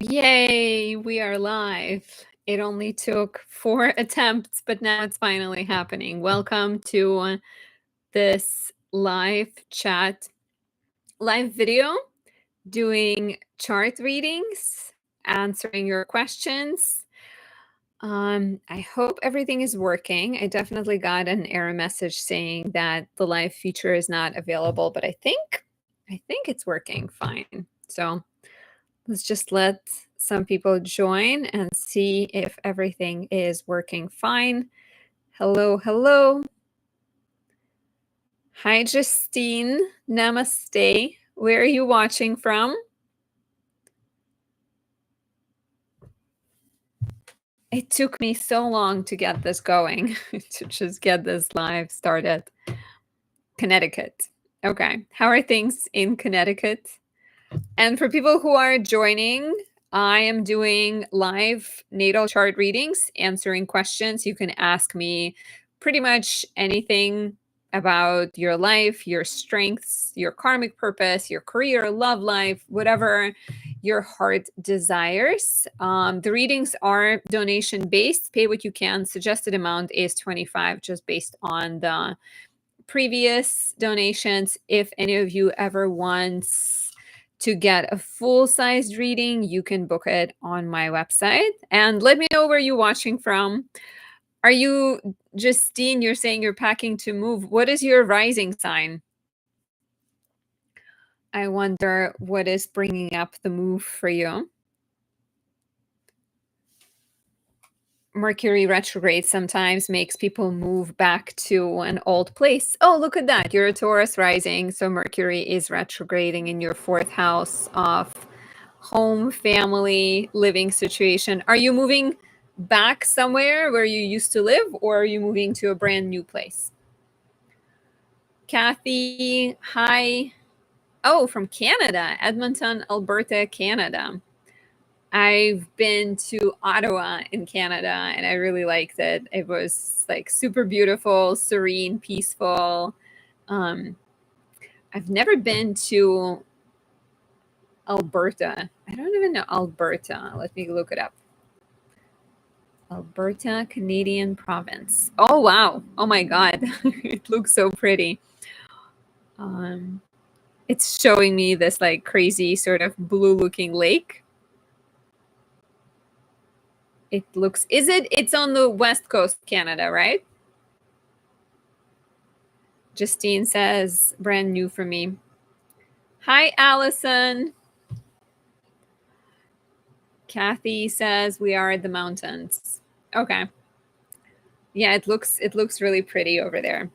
Yay, we are live. It only took 4 attempts, but now it's finally happening. Welcome to this live chat, live video, doing chart readings, answering your questions. I hope everything is working. I definitely got an error message saying that the live feature is not available, but I think it's working fine. So let's just let some people join and see if everything is working fine. Hello, hello. Hi, Justine. Namaste. Where are you watching from? It took me so long to get this going, to just get this live started. Connecticut. Okay. How are things in Connecticut? And for people who are joining, I am doing live natal chart readings, answering questions. You can ask me pretty much anything about your life, your strengths, your karmic purpose, your career, love life, whatever your heart desires. The readings are donation based. Pay what you can. Suggested amount is 25, just based on the previous donations. If any of you ever wants to get a full-sized reading, you can book it on my website. And let me know where you're watching from. Are you, Justine, you're saying you're packing to move. What is your rising sign? I wonder what is bringing up the move for you. Mercury retrograde sometimes makes people move back to an old place. Oh, look at that. You're a Taurus rising. So Mercury is retrograding in your fourth house of home, family, living situation. Are you moving back somewhere where you used to live, or are you moving to a brand new place? Kathy, hi. Oh, from Canada, Edmonton, Alberta, Canada. I've been to Ottawa in Canada and I really liked it. It was like super beautiful, serene, peaceful. Um, I've never been to Alberta. I don't even know Alberta. Let me look it up. Alberta, Canadian province. Oh, wow. Oh my God. It looks so pretty. It's showing me this like crazy sort of blue looking lake. It looks, it's on the west coast of Canada, right? Justine says, brand new for me. Hi, Allison. Kathy says we are at the mountains. Okay. Yeah, it looks really pretty over there.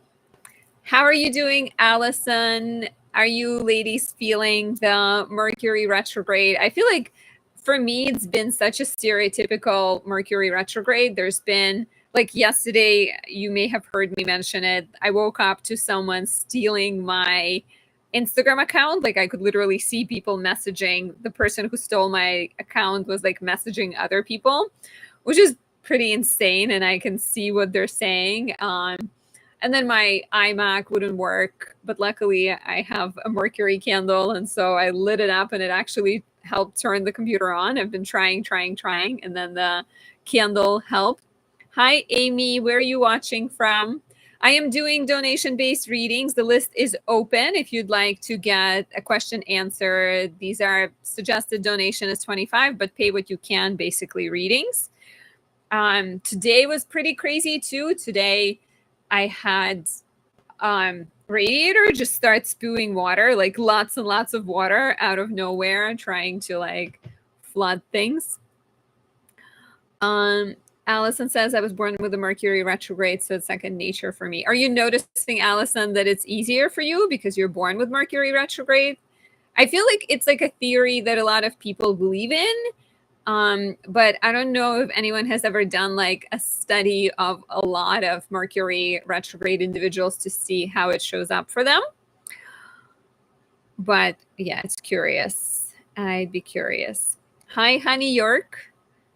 How are you doing, Allison? Are you ladies feeling the Mercury retrograde? I feel like for me, it's been such a stereotypical Mercury retrograde. There's been, like yesterday, you may have heard me mention it. I woke up to someone stealing my Instagram account. Like I could literally see people messaging. The person who stole my account was like messaging other people, which is pretty insane. And I can see what they're saying. And then my iMac wouldn't work, but luckily I have a mercury candle, and so I lit it up and it actually helped turn the computer on. I've been trying, and then the candle helped. Hi, Amy. Where are you watching from? I am doing donation-based readings. The list is open if you'd like to get a question answered. These are suggested donation is 25, but pay what you can, basically readings. Today was pretty crazy too. Today I had radiator just start spewing water, like lots and lots of water out of nowhere, trying to like flood things. Allison says, I was born with a Mercury retrograde, so it's second nature for me. Are you noticing, Allison, that it's easier for you because you're born with Mercury retrograde? I feel like it's like a theory that a lot of people believe in. But I don't know if anyone has ever done like a study of a lot of Mercury retrograde individuals to see how it shows up for them. But yeah, it's curious. I'd be curious. Hi, Honey York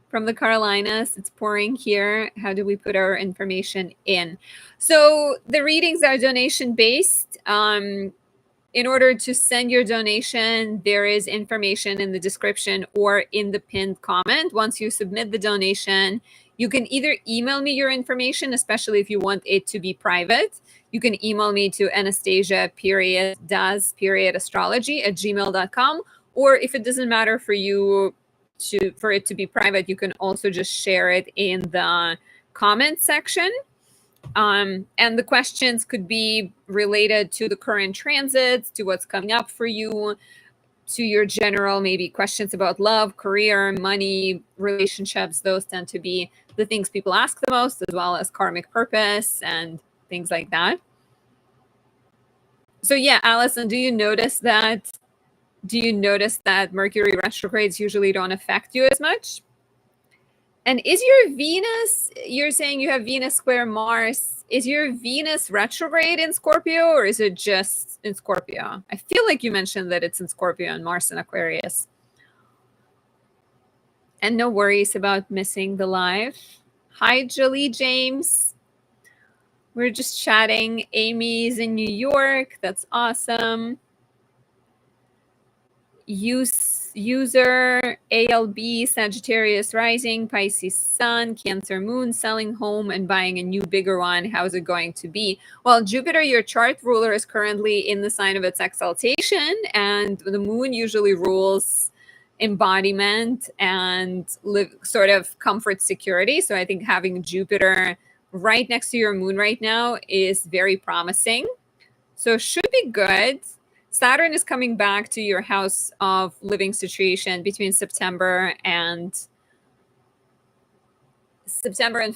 from the Carolinas. It's pouring here. How do we put our information in? So the readings are donation based. in order to send your donation, there is information in the description or in the pinned comment. Once you submit the donation, you can either email me your information, especially if you want it to be private. You can email me to anastasia.does.astrology@gmail.com. Or if it doesn't matter for you for it to be private, you can also just share it in the comment section. And the questions could be related to the current transits, to what's coming up for you, to your general maybe questions about love, career, money, relationships. Those tend to be the things people ask the most, as well as karmic purpose and things like that. So yeah, Allison, do you notice that Mercury retrogrades usually don't affect you as much? And is your Venus, you're saying you have Venus square Mars, is your Venus retrograde in Scorpio, or is it just in Scorpio? I feel like you mentioned that it's in Scorpio and Mars in Aquarius. And no worries about missing the live. Hi, Jolie James. We're just chatting. Amy's in New York. That's awesome. User ALB, Sagittarius rising, Pisces sun, Cancer moon, selling home and buying a new bigger one. How's it going to be? Well, Jupiter, your chart ruler, is currently in the sign of its exaltation, and the moon usually rules embodiment and sort of comfort, security. So I think having Jupiter right next to your moon right now is very promising. So it should be good. Saturn is coming back to your house of living situation between September and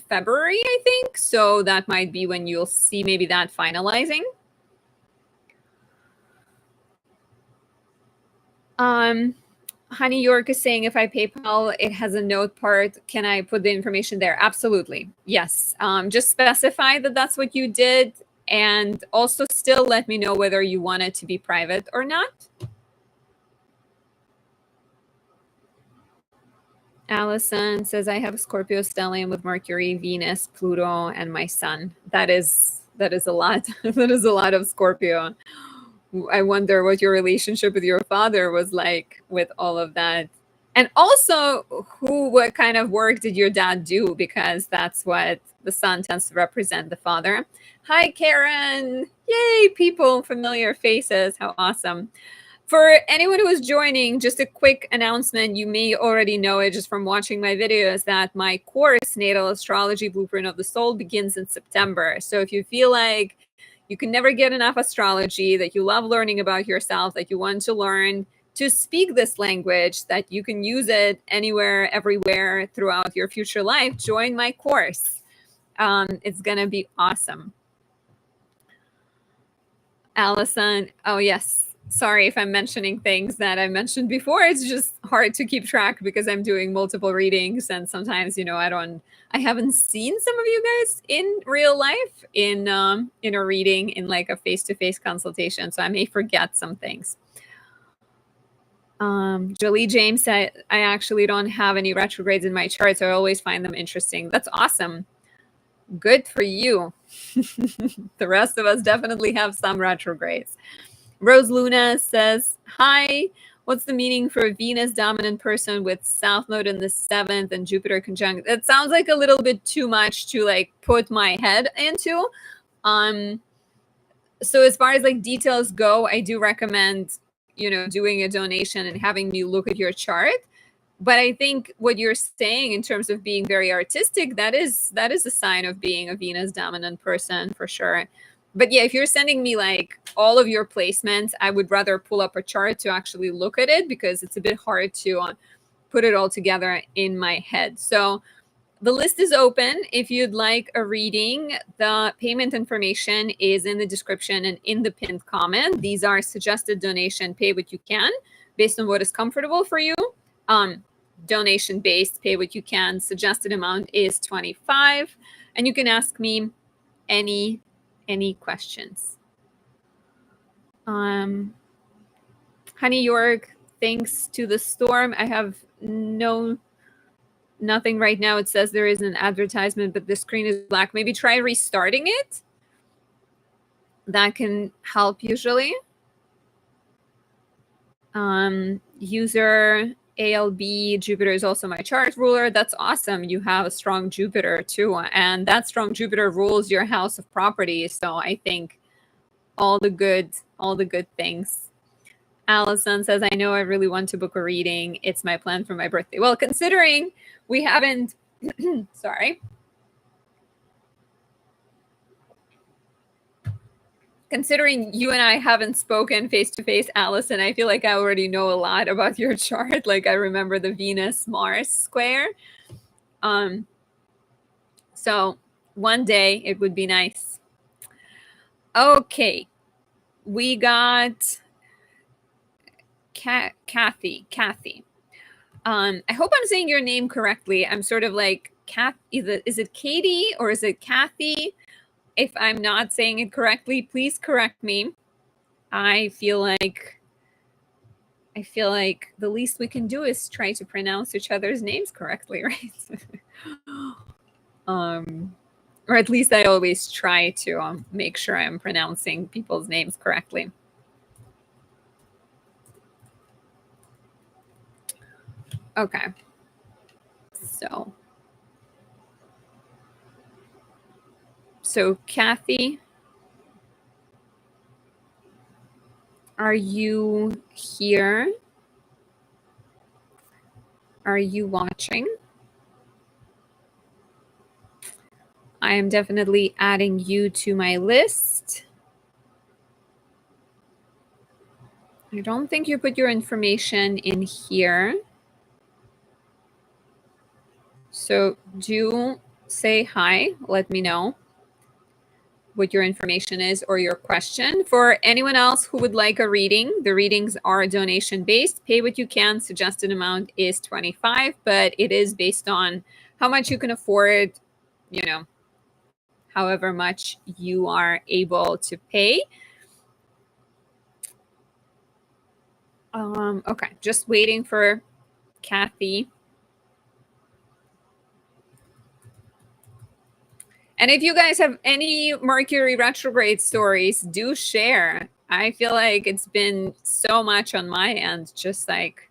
February, I think. So that might be when you'll see maybe that finalizing. Honey York is saying, if I PayPal, it has a note part. Can I put the information there? Absolutely. Yes. Just specify that that's what you did. And also still let me know whether you want it to be private or not. Allison says, I have a Scorpio stellium with Mercury, Venus, Pluto, and my sun. That is a lot. That is a lot of Scorpio. I wonder what your relationship with your father was like with all of that. And also, what kind of work did your dad do? Because that's what the sun tends to represent, the father. Hi, Karen. Yay, people, familiar faces. How awesome. For anyone who is joining, just a quick announcement. You may already know it just from watching my videos that my course, Natal Astrology Blueprint of the Soul, begins in September. So if you feel like you can never get enough astrology, that you love learning about yourself, that you want to learn to speak this language, that you can use it anywhere, everywhere throughout your future life, join my course. It's going to be awesome. Allison, oh yes. Sorry if I'm mentioning things that I mentioned before. It's just hard to keep track because I'm doing multiple readings. And sometimes, I haven't seen some of you guys in real life in a reading, in like a face-to-face consultation. So I may forget some things. Jolie James said, I actually don't have any retrogrades in my chart, so I always find them interesting. That's awesome. Good for you. The rest of us definitely have some retrogrades. Rose Luna says, hi, what's the meaning for a Venus dominant person with South Node in the 7th and Jupiter conjunct? It sounds like a little bit too much to like put my head into. So as far as like details go, I do recommend doing a donation and having me look at your chart. But I think what you're saying in terms of being very artistic, that is a sign of being a Venus dominant person for sure. But yeah, if you're sending me like all of your placements, I would rather pull up a chart to actually look at it, because it's a bit hard to put it all together in my head. So the list is open. If you'd like a reading, the payment information is in the description and in the pinned comment. These are suggested donation, pay what you can based on what is comfortable for you. Donation based, pay what you can. Suggested amount is $25. And you can ask me any questions. Honey York, thanks to the storm, I have nothing right now. It says there is an advertisement, but the screen is black. Maybe try restarting it. That can help usually. User ALB, Jupiter is also my chart ruler. That's awesome. You have a strong Jupiter too. And that strong Jupiter rules your house of property. So I think all the good things. Allison says, I know I really want to book a reading. It's my plan for my birthday. Well, considering we haven't, sorry. Considering you and I haven't spoken face to face, Allison, I feel like I already know a lot about your chart. Like I remember the Venus Mars square. So one day it would be nice. Okay. We got Kathy. I hope I'm saying your name correctly. I'm sort of like is it Katie or is it Kathy? If I'm not saying it correctly, please correct me. I feel like the least we can do is try to pronounce each other's names correctly, right? Or at least I always try to make sure I'm pronouncing people's names correctly. Okay. So Kathy, are you here? Are you watching? I am definitely adding you to my list. I don't think you put your information in here. So do say hi. Let me know what your information is or your question. For anyone else who would like a reading, the readings are donation based. Pay what you can. Suggested amount is $25, but it is based on how much you can afford, however much you are able to pay. Okay, just waiting for Kathy. And if you guys have any Mercury retrograde stories, do share. I feel like it's been so much on my end, just like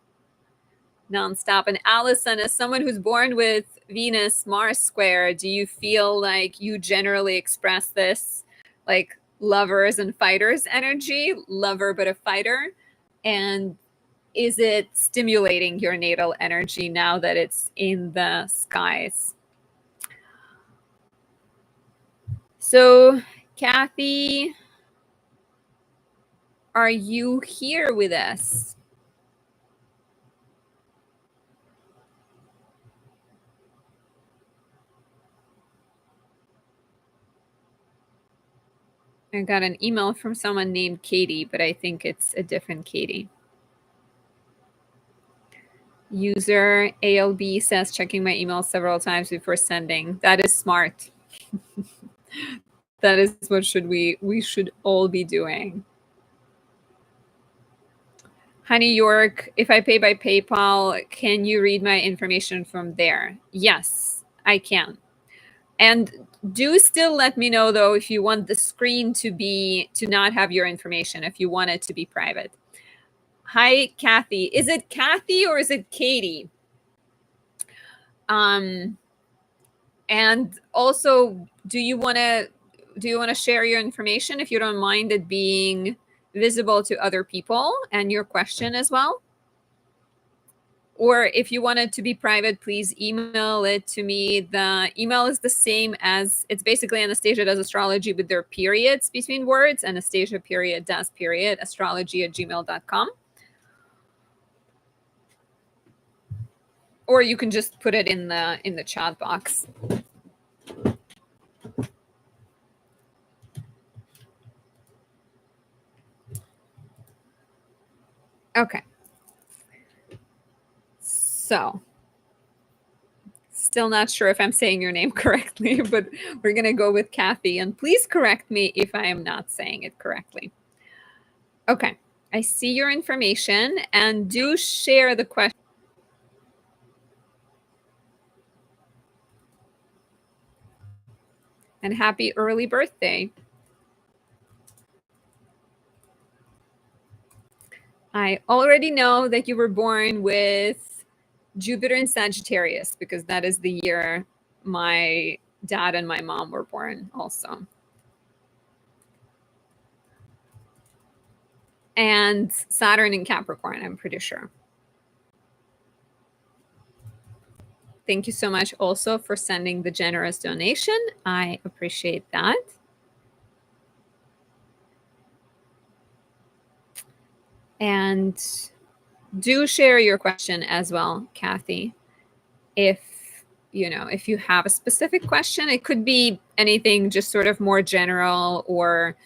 nonstop. And Allison, as someone who's born with Venus Mars square, do you feel like you generally express this like lovers and fighters energy, lover but a fighter? And is it stimulating your natal energy now that it's in the skies? So, Kathy, are you here with us? I got an email from someone named Katie, but I think it's a different Katie. User ALB says checking my email several times before sending. That is smart. That is what we should all be doing. Honey York, if I pay by PayPal, can you read my information from there? Yes, I can. And do still let me know though if you want the screen to not have your information, if you want it to be private. Hi, Kathy. Is it Kathy or is it Katie? And also, do you want to share your information if you don't mind it being visible to other people and your question as well? Or if you want it to be private, please email it to me. The email is the same as, it's basically Anastasia does astrology with their periods between words. Anastasia period does period astrology@gmail.com. Or you can just put it in the chat box. Okay. So, still not sure if I'm saying your name correctly, but we're going to go with Kathy. And please correct me if I am not saying it correctly. Okay. I see your information and do share the question. And happy early birthday. I already know that you were born with Jupiter in Sagittarius because that is the year my dad and my mom were born also. And Saturn in Capricorn, I'm pretty sure. Thank you so much also for sending the generous donation. I appreciate that. And do share your question as well, Kathy. If if you have a specific question, it could be anything just sort of more general or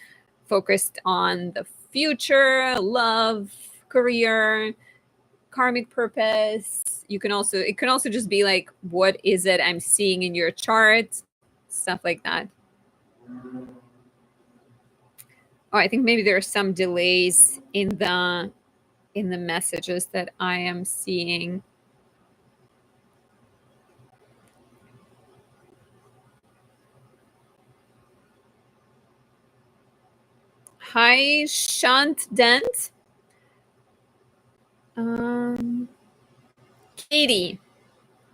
focused on the future, love, career, karmic purpose. It can also just be like, what is it I'm seeing in your chart? Stuff like that. Oh, I think maybe there are some delays in the messages that I am seeing. Hi, Shant Dent. Katie.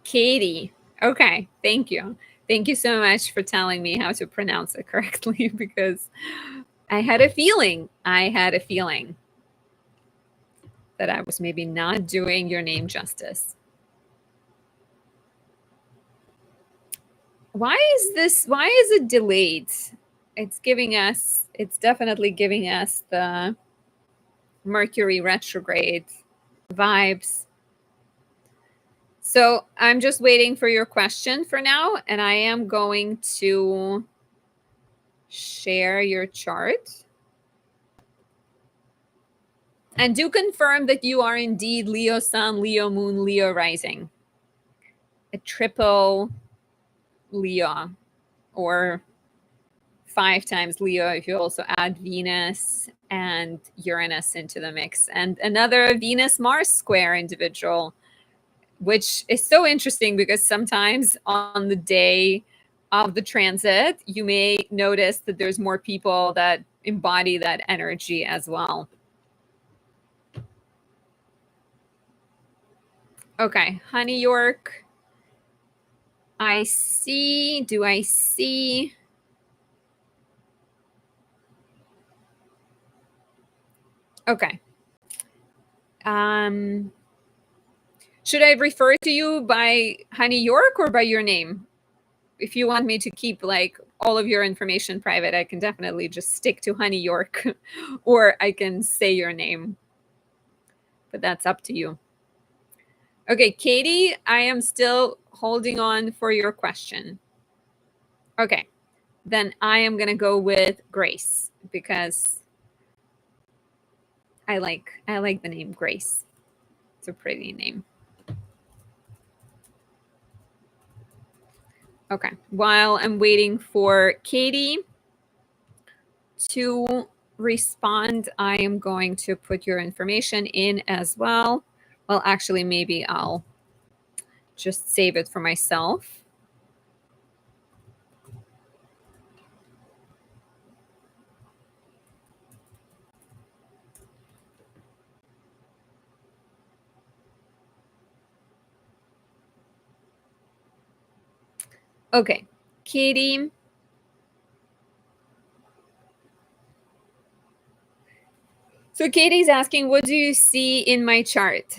Katie. Okay, thank you. Thank you so much for telling me how to pronounce it correctly because I had a feeling. That I was maybe not doing your name justice. Why is it delayed? It's definitely giving us the Mercury retrograde vibes. So I'm just waiting for your question for now, and I am going to share your chart. And do confirm that you are indeed Leo Sun, Leo Moon, Leo Rising. A triple Leo, or 5 times Leo if you also add Venus and Uranus into the mix. And another Venus-Mars square individual, which is so interesting because sometimes on the day of the transit, you may notice that there's more people that embody that energy as well. Okay, Honey York. I see. Do I see? Okay. Should I refer to you by Honey York or by your name? If you want me to keep like all of your information private, I can definitely just stick to Honey York or I can say your name. But that's up to you. Okay, Katie, I am still holding on for your question. Okay, then I am going to go with Grace because I like the name Grace. It's a pretty name. Okay, while I'm waiting for Katie to respond, I am going to put your information in as well. Well, actually, maybe I'll just save it for myself. Okay, Katie. So Katie's asking, what do you see in my chart?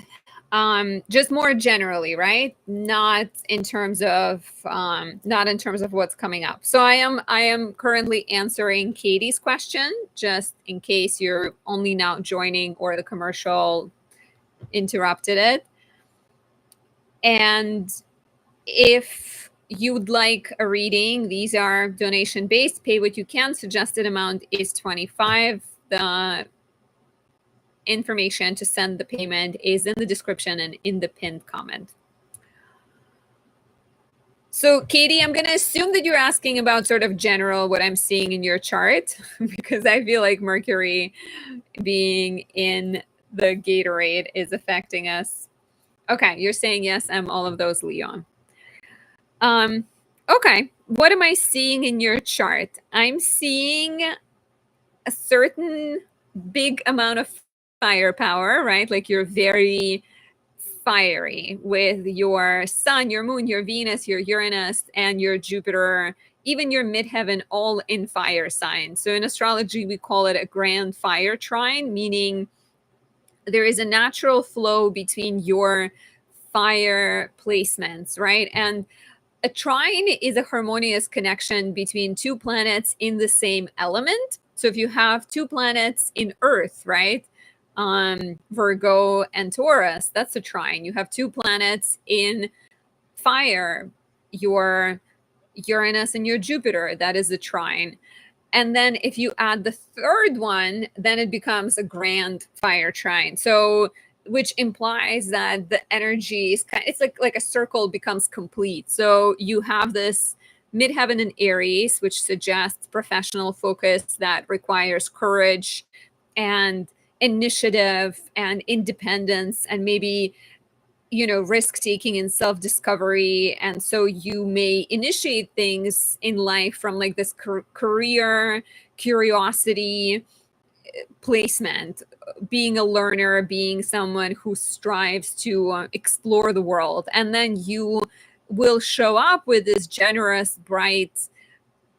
Just more generally, right? Not in terms of what's coming up. So I am currently answering Katie's question, just in case you're only now joining or the commercial interrupted it. And if you'd like a reading, these are donation based, pay what you can. Suggested amount is 25. The information to send the payment is in the description and in the pinned comment. So Katie, I'm going to assume that you're asking about sort of general what I'm seeing in your chart because I feel like Mercury being in the Gatorade is affecting us. Okay, you're saying yes, I'm all of those, Leon. Okay, what am I seeing in your chart? I'm seeing a certain big amount of firepower, right? Like you're very fiery with your sun, your moon, your Venus, your Uranus, and your Jupiter, even your midheaven, all in fire signs. So in astrology, we call it a grand fire trine, meaning there is a natural flow between your fire placements, right? And a trine is a harmonious connection between two planets in the same element. So if you have two planets in Earth, right? Virgo and Taurus, that's a trine. You have two planets in fire, your Uranus and your Jupiter, that is a trine. And then if you add the third one, then it becomes a grand fire trine. So which implies that the energy is kind of, it's like a circle becomes complete. So you have this midheaven in Aries, which suggests professional focus that requires courage and initiative and independence and maybe risk taking and self discovery. And so you may initiate things in life from like this career curiosity placement, being a learner, being someone who strives to explore the world. And then you will show up with this generous, bright,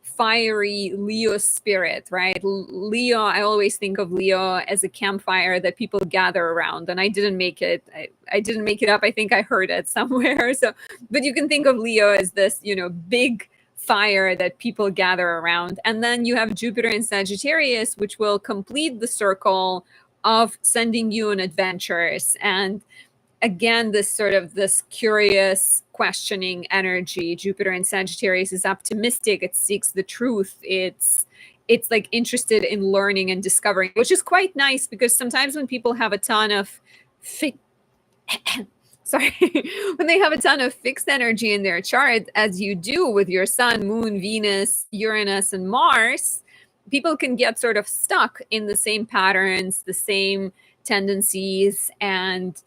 fiery Leo spirit, right? Leo, I always think of Leo as a campfire that people gather around. And I didn't make it. I didn't make it up. I think I heard it somewhere. So, but you can think of Leo as this, big fire that people gather around. And then you have Jupiter in Sagittarius, which will complete the circle of sending you on adventures. And again, this curious questioning energy. Jupiter in Sagittarius is optimistic. It seeks the truth. It's like interested in learning and discovering, which is quite nice because sometimes when people have a ton of sorry, when they have a ton of fixed energy in their chart, as you do with your sun, moon, Venus, Uranus, and Mars, people can get sort of stuck in the same patterns, the same tendencies, and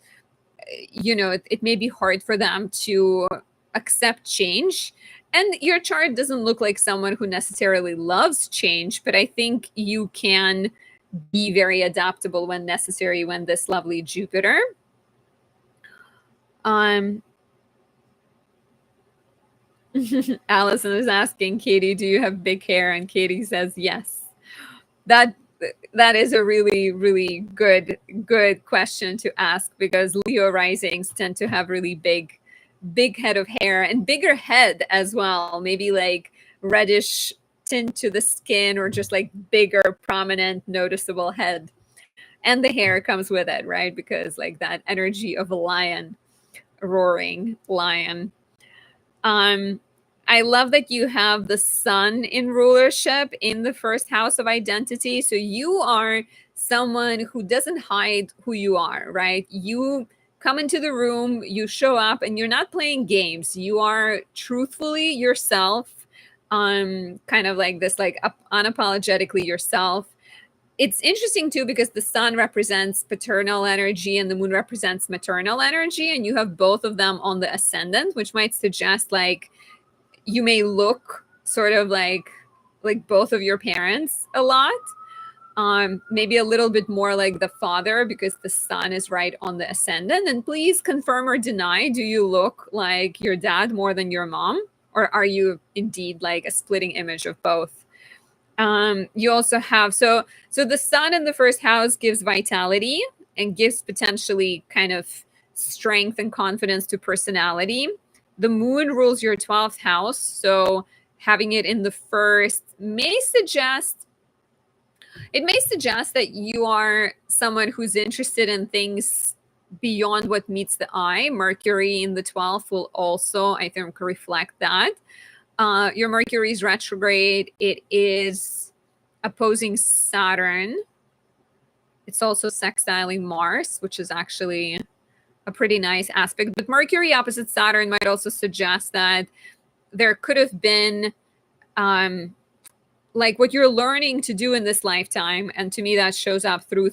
it may be hard for them to accept change. And your chart doesn't look like someone who necessarily loves change, but I think you can be very adaptable when necessary when this lovely Jupiter. Allison is asking Katie, do you have big hair? And Katie says yes. That is a really, really good question to ask, because Leo risings tend to have really big head of hair and bigger head as well. Maybe like reddish tint to the skin, or just like bigger, prominent, noticeable head. And the hair comes with it, right? Because like that energy of a lion, a roaring lion. I love that you have the sun in rulership in the first house of identity. So you are someone who doesn't hide who you are, right? You come into the room, you show up, and you're not playing games. You are truthfully yourself, kind of like this, like unapologetically yourself. It's interesting too, because the sun represents paternal energy and the moon represents maternal energy, and you have both of them on the ascendant, which might suggest like you may look sort of like both of your parents a lot. Maybe a little bit more like the father, because the sun is right on the ascendant. And please confirm or deny, do you look like your dad more than your mom? Or are you indeed like a splitting image of both? You also have, so the sun in the first house gives vitality and gives potentially kind of strength and confidence to personality. The moon rules your 12th house, so having it in the first may suggest that you are someone who's interested in things beyond what meets the eye. Mercury in the 12th will also, I think, reflect that. Your Mercury is retrograde. It is opposing Saturn. It's also sextiling Mars, which is actually a pretty nice aspect. But Mercury opposite Saturn might also suggest that there could have been like what you're learning to do in this lifetime. And to me, that shows up through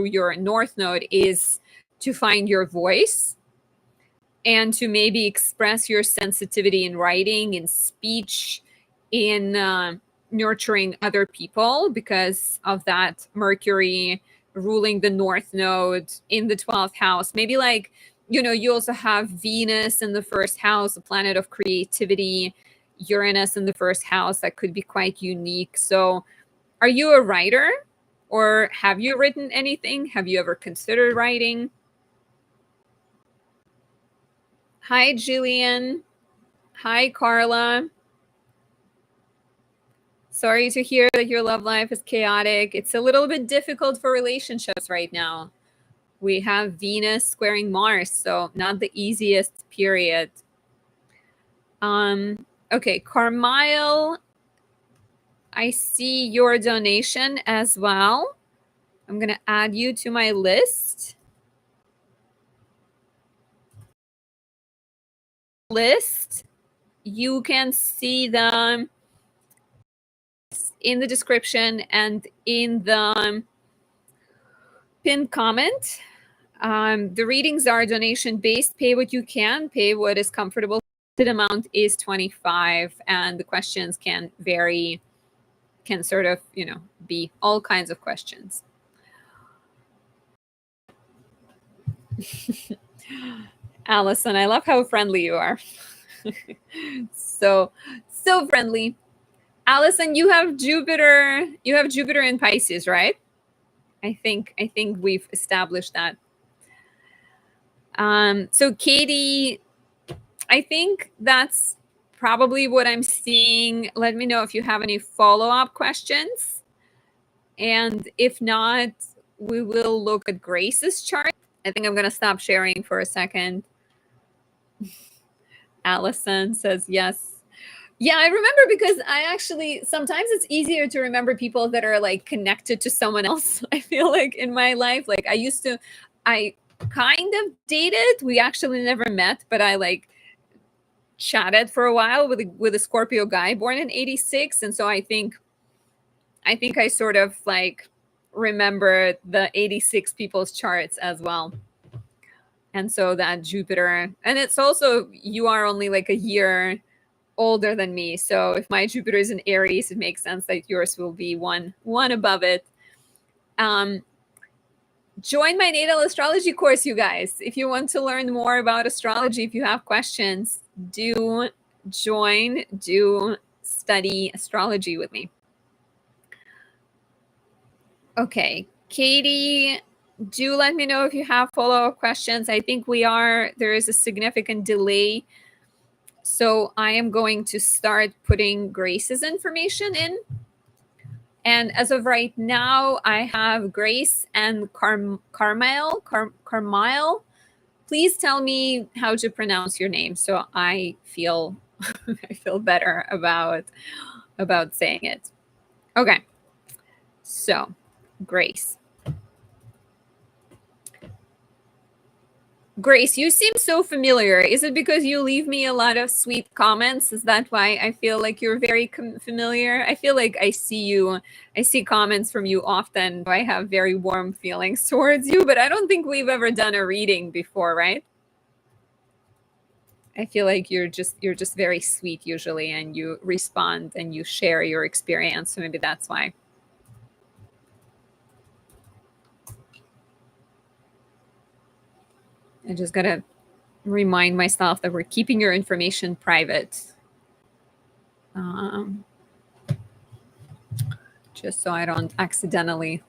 your North Node, is to find your voice and to maybe express your sensitivity in writing, in speech, in nurturing other people, because of that Mercury ruling the North Node in the 12th house. Maybe like, you also have Venus in the first house, a planet of creativity, Uranus in the first house. That could be quite unique. So are you a writer, or have you written anything? Have you ever considered writing? Hi, Jillian. Hi, Carla. Sorry to hear that your love life is chaotic. It's a little bit difficult for relationships right now. We have Venus squaring Mars, so not the easiest period. Okay, Carmile, I see your donation as well. I'm going to add you to my list. You can see them in the description and in the pinned comment. The readings are donation based. Pay what you can, pay what is comfortable. The amount is 25, and the questions can vary, can sort of, be all kinds of questions. Allison, I love how friendly you are. so friendly. Allison, you have Jupiter in Pisces, right? I think we've established that. So Katie, I think that's probably what I'm seeing. Let me know if you have any follow-up questions. And if not, we will look at Grace's chart. I think I'm going to stop sharing for a second. Allison says yes. Yeah, I remember, because I actually, sometimes it's easier to remember people that are like connected to someone else. I feel like in my life, like I kind of dated. We actually never met, but I like chatted for a while with a Scorpio guy born in 86. And so I think I sort of like remember the 86 people's charts as well. And so that Jupiter, and it's also, you are only like a year older than me. So if my Jupiter is in Aries, it makes sense that yours will be one above it. Join my natal astrology course, you guys. If you want to learn more about astrology, if you have questions, do join, do study astrology with me. Okay, Katie, do let me know if you have follow-up questions. I think there is a significant delay. So I am going to start putting Grace's information in. And as of right now, I have Grace and Carmile. Please tell me how to pronounce your name, so I feel I feel better about saying it. Okay. So, Grace. Grace, you seem so familiar. Is it because you leave me a lot of sweet comments? Is that why I feel like you're very familiar? I feel like I see comments from you often. I have very warm feelings towards you, but I don't think we've ever done a reading before, right? I feel like you're just very sweet usually, and you respond and you share your experience. So maybe that's why. I just gotta remind myself that we're keeping your information private. Just so I don't accidentally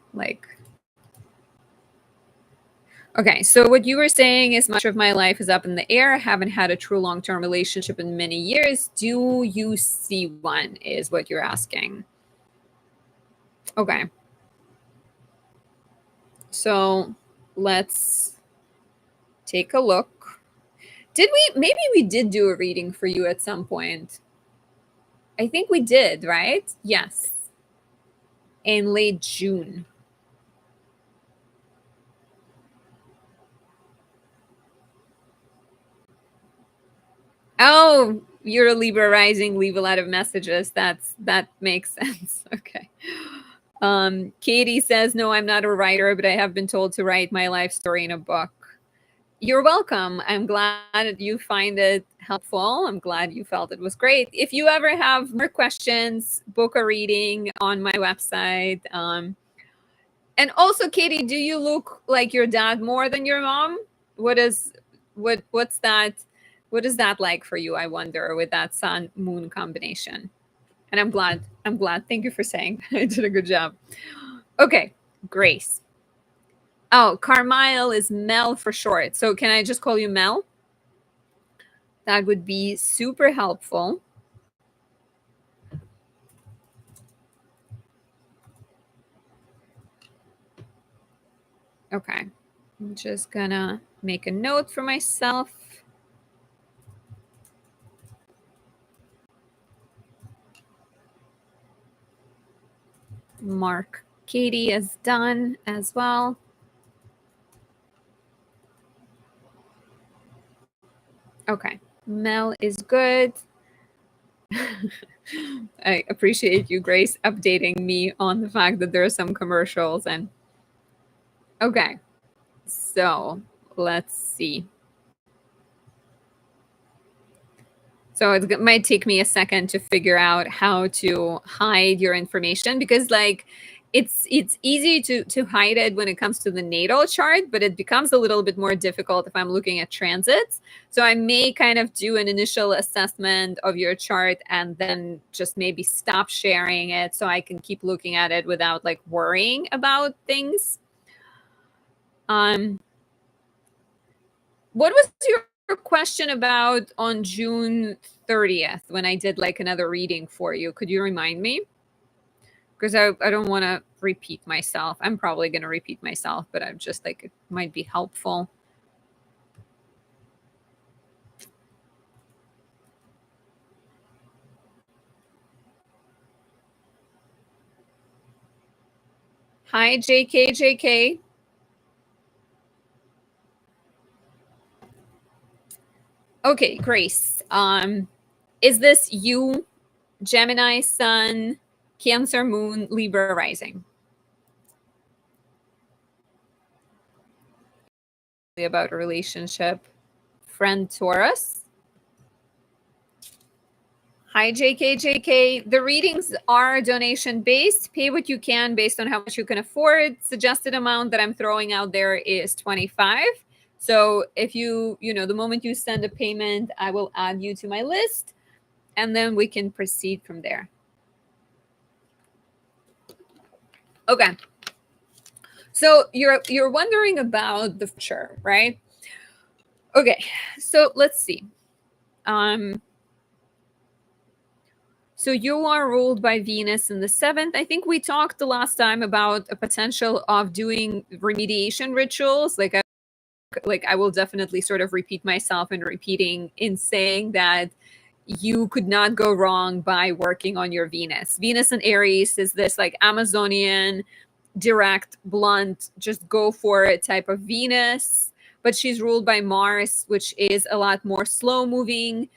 Okay, so what you were saying is much of my life is up in the air. I haven't had a true long-term relationship in many years. Do you see one, is what you're asking. Okay. So let's take a look. Maybe we did do a reading for you at some point. I think we did, right? Yes. In late June. Oh, you're a Libra rising, leave a lot of messages. That makes sense. Okay. Katie says, no, I'm not a writer, but I have been told to write my life story in a book. You're welcome. I'm glad you find it helpful. I'm glad you felt it was great. If you ever have more questions, book a reading on my website. And also, Katie, do you look like your dad more than your mom? What's that? What is that like for you? I wonder, with that sun moon combination. And I'm glad. I'm glad. Thank you for saying I did a good job. Okay, Grace. Oh, Carmile is Mel for short. So can I just call you Mel? That would be super helpful. Okay. I'm just gonna make a note for myself. Mark Katie is done as well. Okay. Mel is good. I appreciate you, Grace, updating me on the fact that there are some commercials. And okay. So let's see. So it might take me a second to figure out how to hide your information, because like it's easy to hide it when it comes to the natal chart, but it becomes a little bit more difficult if I'm looking at transits. So I may kind of do an initial assessment of your chart and then just maybe stop sharing it so I can keep looking at it without like worrying about things. What was your question about on June 30th when I did like another reading for you? Could you remind me? Because I don't want to repeat myself. I'm probably going to repeat myself, but I'm just like, it might be helpful. Hi, JK. Okay, Grace. Is this you, Gemini Sun, Cancer Moon, Libra Rising? About a relationship. Friend Taurus. Hi, JK. The readings are donation based. Pay what you can based on how much you can afford. Suggested amount that I'm throwing out there is 25. So if the moment you send a payment, I will add you to my list, and then we can proceed from there. Okay. So you're wondering about the future, right? Okay. So let's see. So you are ruled by Venus in the 7th. I think we talked the last time about a potential of doing remediation rituals. Like I will definitely sort of repeat myself in repeating in saying that you could not go wrong by working on your Venus. Venus in Aries is this like Amazonian, direct, blunt, just go for it type of Venus. But she's ruled by Mars, which is a lot more slow moving,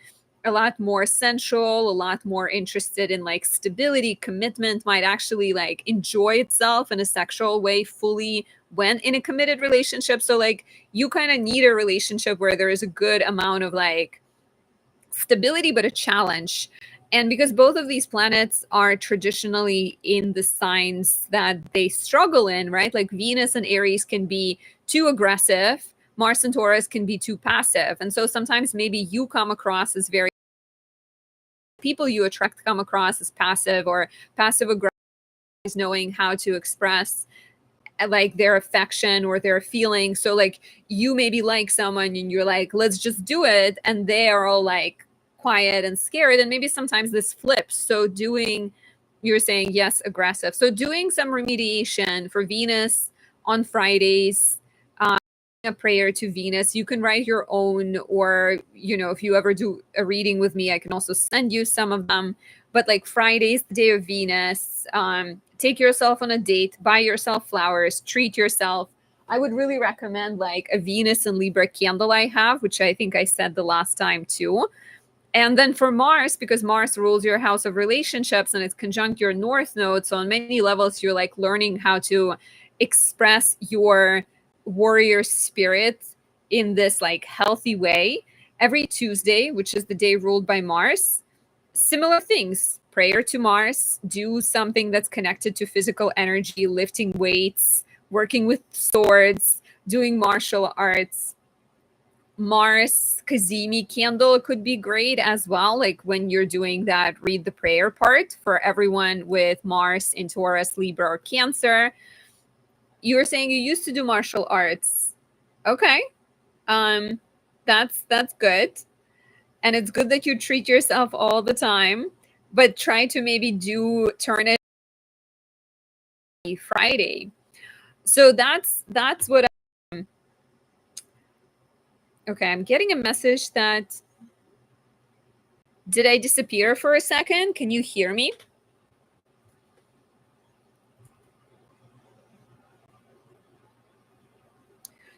a lot more sensual, a lot more interested in like stability, commitment, might actually like enjoy itself in a sexual way fully when in a committed relationship. So like you kind of need a relationship where there is a good amount of like stability, but a challenge. And because both of these planets are traditionally in the signs that they struggle in, right? Like Venus and Aries can be too aggressive, Mars and Taurus can be too passive. And so sometimes maybe you come across as very people you attract come across as passive or passive aggressive, knowing how to express like their affection or their feelings. So like you maybe like someone and you're like, let's just do it, and they are all like quiet and scared, and maybe sometimes this flips. So you're saying yes, aggressive. So doing some remediation for Venus on Fridays, a prayer to Venus. You can write your own, or if you ever do a reading with me, I can also send you some of them. But like Friday's the day of Venus. Take yourself on a date, buy yourself flowers, treat yourself. I would really recommend like a Venus and Libra candle I have, which I think I said the last time too. And then for Mars, because Mars rules your house of relationships and it's conjunct your North Node. So on many levels, you're like learning how to express your warrior spirit in this like healthy way. Every Tuesday, which is the day ruled by Mars, similar things. Prayer to Mars, do something that's connected to physical energy, lifting weights, working with swords, doing martial arts. Mars Kazemi candle could be great as well, like when you're doing that read the prayer part for everyone with Mars in Taurus, Libra, or Cancer. You were saying you used to do martial arts. Okay. That's good. And it's good that you treat yourself all the time, but try to maybe turn it Friday. So that's what okay, I'm getting a message that did I disappear for a second? Can you hear me?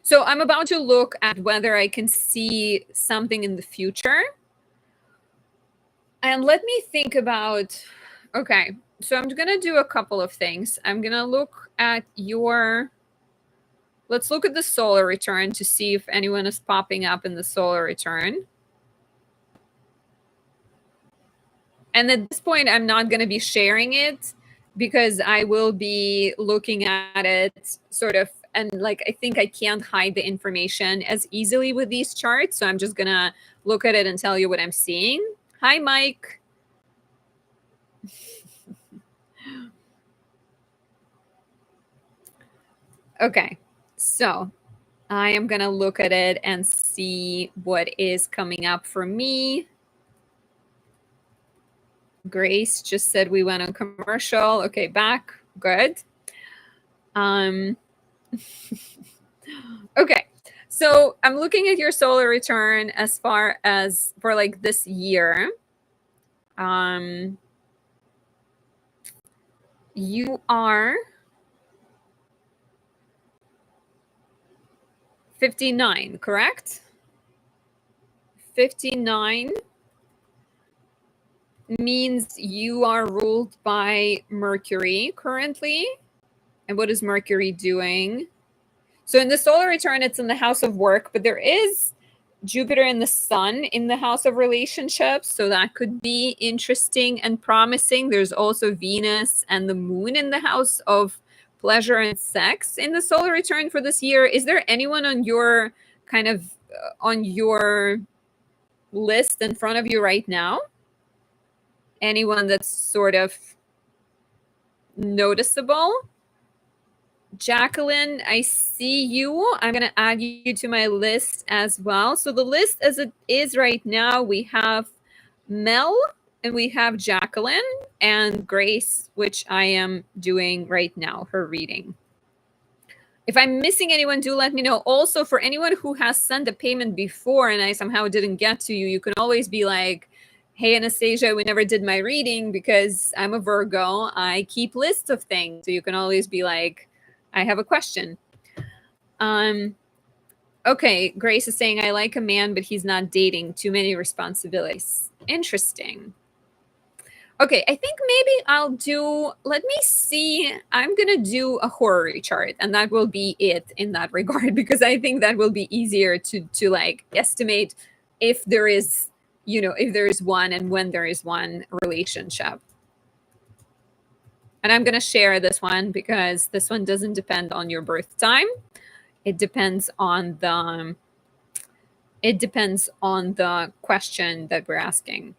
So I'm about to look at whether I can see something in the future. And let me think about, okay, so I'm going to do a couple of things. I'm going to look at let's look at the solar return to see if anyone is popping up in the solar return. And at this point, I'm not going to be sharing it because I will be looking at it sort of, and like, I think I can't hide the information as easily with these charts. So I'm just going to look at it and tell you what I'm seeing. Hi, Mike. Okay, so I am going to look at it and see what is coming up for me. Grace just said we went on commercial. Okay, back. Good. Okay, so I'm looking at your solar return as far as for like this year. You are 59, correct? 59 means you are ruled by Mercury currently. And what is Mercury doing? So in the solar return, it's in the house of work, but there is Jupiter and the Sun in the house of relationships. So that could be interesting and promising. There's also Venus and the Moon in the house of pleasure and sex in the solar return for this year. Is there anyone on your on your list in front of you right now? Anyone that's sort of noticeable? Jacqueline, I see you. I'm going to add you to my list as well. So the list as it is right now, we have Mel and we have Jacqueline and Grace, which I am doing right now, her reading. If I'm missing anyone, do let me know. Also, for anyone who has sent a payment before and I somehow didn't get to you, you can always be like, hey, Anastasia, we never did my reading because I'm a Virgo. I keep lists of things. So you can always be like, I have a question. Okay, Grace is saying, I like a man, but he's not dating. Too many responsibilities. Interesting. Okay, I think maybe let me see. I'm going to do a horror chart and that will be it in that regard because I think that will be easier to like estimate if there is, if there is one and when there is one relationship. And I'm going to share this one because this one doesn't depend on your birth time. It depends on the question that we're asking.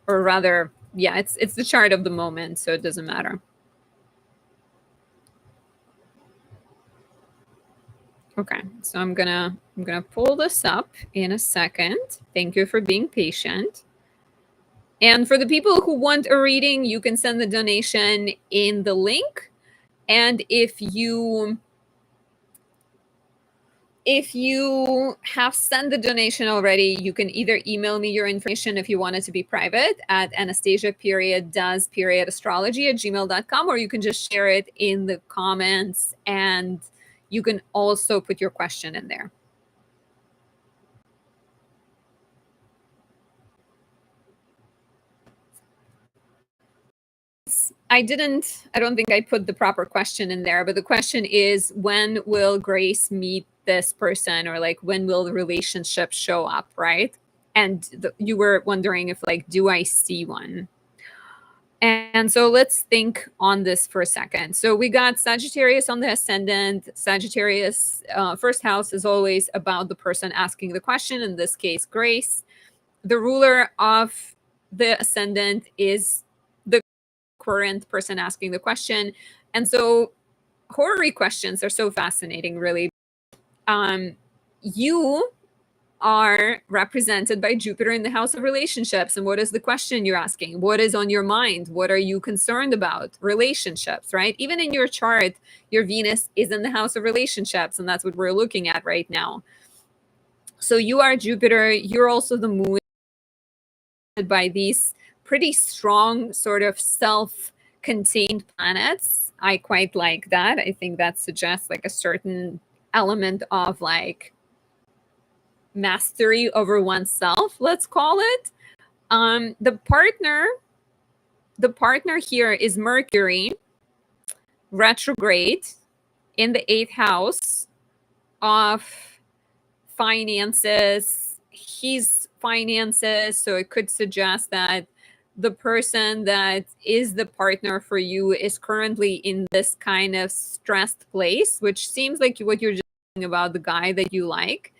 Or rather, yeah, it's the chart of the moment, so it doesn't matter. Okay, so I'm gonna pull this up in a second. Thank you for being patient. And for the people who want a reading, you can send the donation in the link. And if you have sent the donation already, you can either email me your information if you want it to be private at anastasia.does.astrology@gmail.com, or you can just share it in the comments and you can also put your question in there. I don't think I put the proper question in there, but the question is, when will Grace meet this person, or like when will the relationship show up, right? And you were wondering if like, do I see one? And so let's think on this for a second. So we got Sagittarius on the ascendant. Sagittarius, first house is always about the person asking the question, in this case, Grace. The ruler of the ascendant is the current person asking the question. And so horary questions are so fascinating, really. You are represented by Jupiter in the house of relationships. And what is the question you're asking? What is on your mind? What are you concerned about? Relationships, right? Even in your chart, your Venus is in the house of relationships. And that's what we're looking at right now. So you are Jupiter. You're also the moon by these pretty strong sort of self-contained planets. I quite like that. I think that suggests like a certain element of like mastery over oneself, let's call it. The partner here is Mercury retrograde in the 8th house of finances, his finances. So it could suggest that the person that is the partner for you is currently in this kind of stressed place, which seems like what you're just saying about the guy that you like.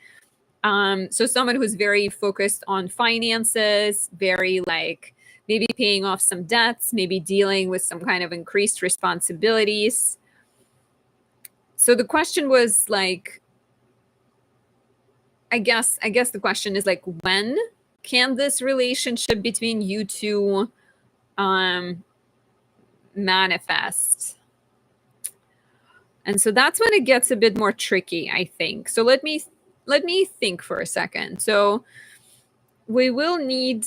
So someone who's very focused on finances, very like maybe paying off some debts, maybe dealing with some kind of increased responsibilities. So the question was like, I guess the question is like, when can this relationship between you two manifest? And so that's when it gets a bit more tricky, I think. So let me think for a second. So we'll need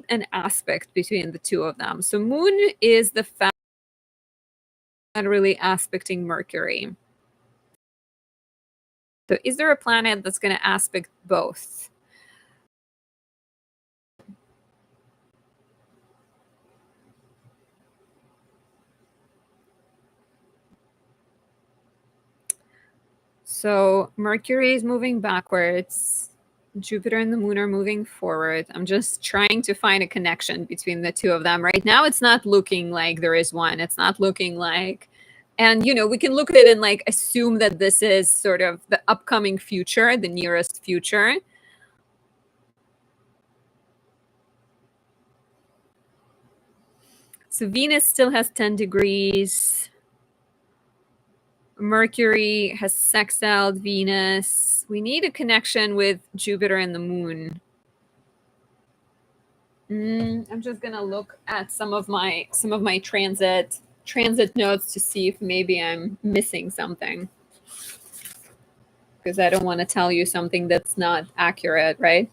an aspect between the two of them. So moon is the fact that really aspecting Mercury. So is there a planet that's going to aspect both? So Mercury is moving backwards. Jupiter and the moon are moving forward. I'm just trying to find a connection between the two of them. Right now, it's not looking like there is one. It's not looking like, and we can look at it and like assume that this is sort of the upcoming future, the nearest future. So Venus still has 10 degrees. Mercury has sextiled Venus. We need a connection with Jupiter and the moon. I'm just gonna look at some of my transit notes to see if maybe I'm missing something, because I don't want to tell you something that's not accurate, right?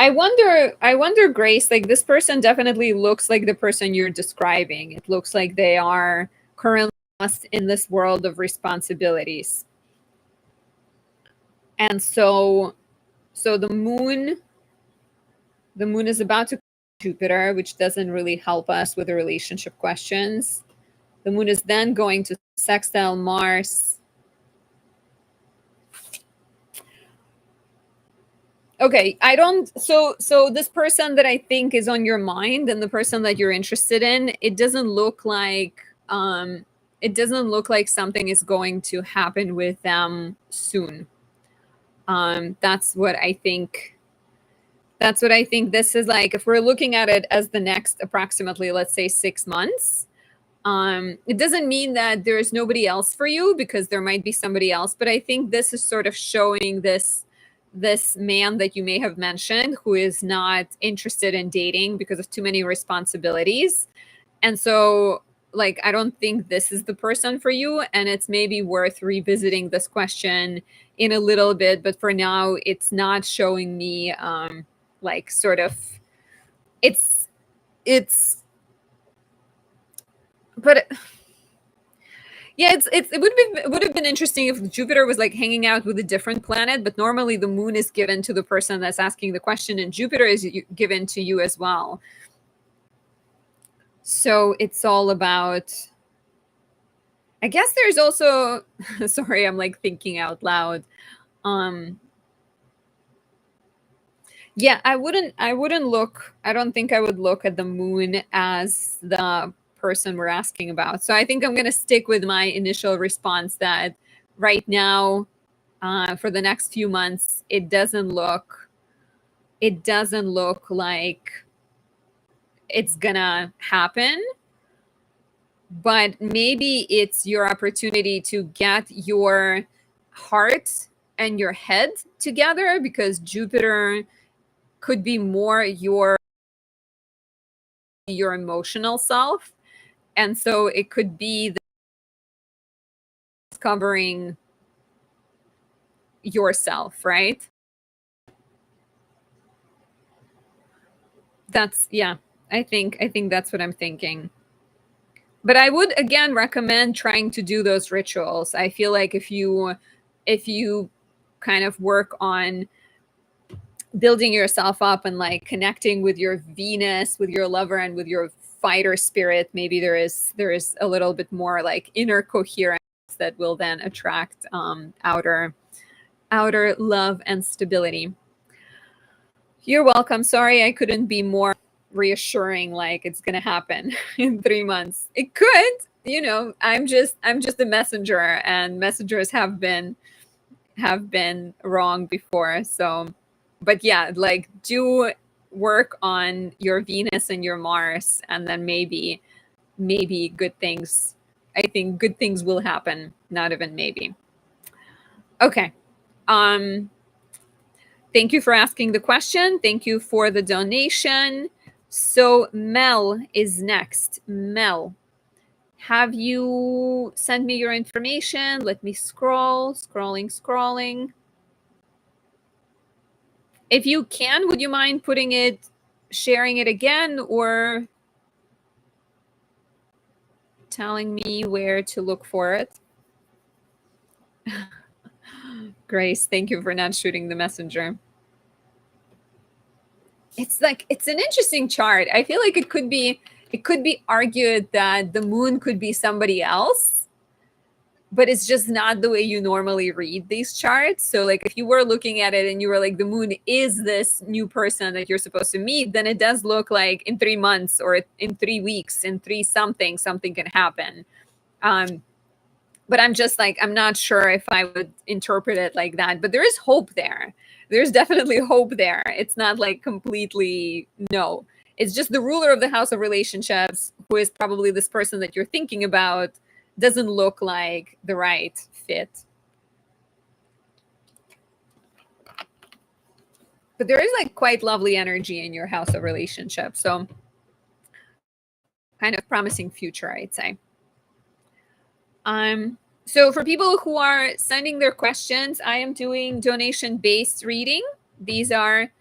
I wonder, Grace, like this person definitely looks like the person you're describing. It looks like they are currently lost in this world of responsibilities. And so the moon is about to Jupiter, which doesn't really help us with the relationship questions. The moon is then going to sextile Mars. Okay, I don't so this person that I think is on your mind and the person that you're interested in, it doesn't look like something is going to happen with them soon. That's what I think. That's what I think this is like. If we're looking at it as the next approximately, let's say 6 months, it doesn't mean that there is nobody else for you, because there might be somebody else. But I think this is sort of showing this man that you may have mentioned who is not interested in dating because of too many responsibilities. And so like, I don't think this is the person for you, and it's maybe worth revisiting this question in a little bit. But for now, it's not showing me like sort of it's but yeah, it would have been interesting if Jupiter was like hanging out with a different planet, but normally the moon is given to the person that's asking the question, and Jupiter is given to you as well. So it's all about I guess there's also sorry, I'm like thinking out loud. Um yeah, I wouldn't look I don't think I would look at the moon as the person we're asking about. So I think I'm going to stick with my initial response that right now for the next few months it doesn't look like it's gonna happen, but maybe it's your opportunity to get your heart and your head together, because Jupiter could be more your emotional self, and so it could be discovering yourself, right? That's yeah. I think that's what I'm thinking. But I would again recommend trying to do those rituals. I feel like if you kind of work on building yourself up and like connecting with your Venus, with your lover, and with your fighter spirit, maybe there is a little bit more like inner coherence that will then attract outer love and stability. You're welcome. Sorry I couldn't be more reassuring like it's going to happen in 3 months. It could, I'm just a messenger, and messengers have been wrong before. So, but yeah, like do work on your Venus and your Mars, and then maybe good things. I think good things will happen, not even maybe. Okay. Um Thank you for asking the question. Thank you for the donation. So Mel is next. Mel, have you sent me your information? Let me scrolling. If you can, would you mind sharing it again, or telling me where to look for it? Grace, thank you for not shooting the messenger. It's an interesting chart. I feel like it could be argued that the moon could be somebody else, but it's just not the way you normally read these charts. So like if you were looking at it and you were like the moon is this new person that you're supposed to meet, then it does look like in 3 months or in 3 weeks, in 3 something can happen. Um but I'm just like, I'm not sure if I would interpret it like that. But there is hope there. There's definitely hope there. It's not like completely no. It's just the ruler of the house of relationships, who is probably this person that you're thinking about, doesn't look like the right fit. But there is like quite lovely energy in your house of relationships. So kind of promising future, I'd say. So for people who are sending their questions, I am doing donation-based reading. These are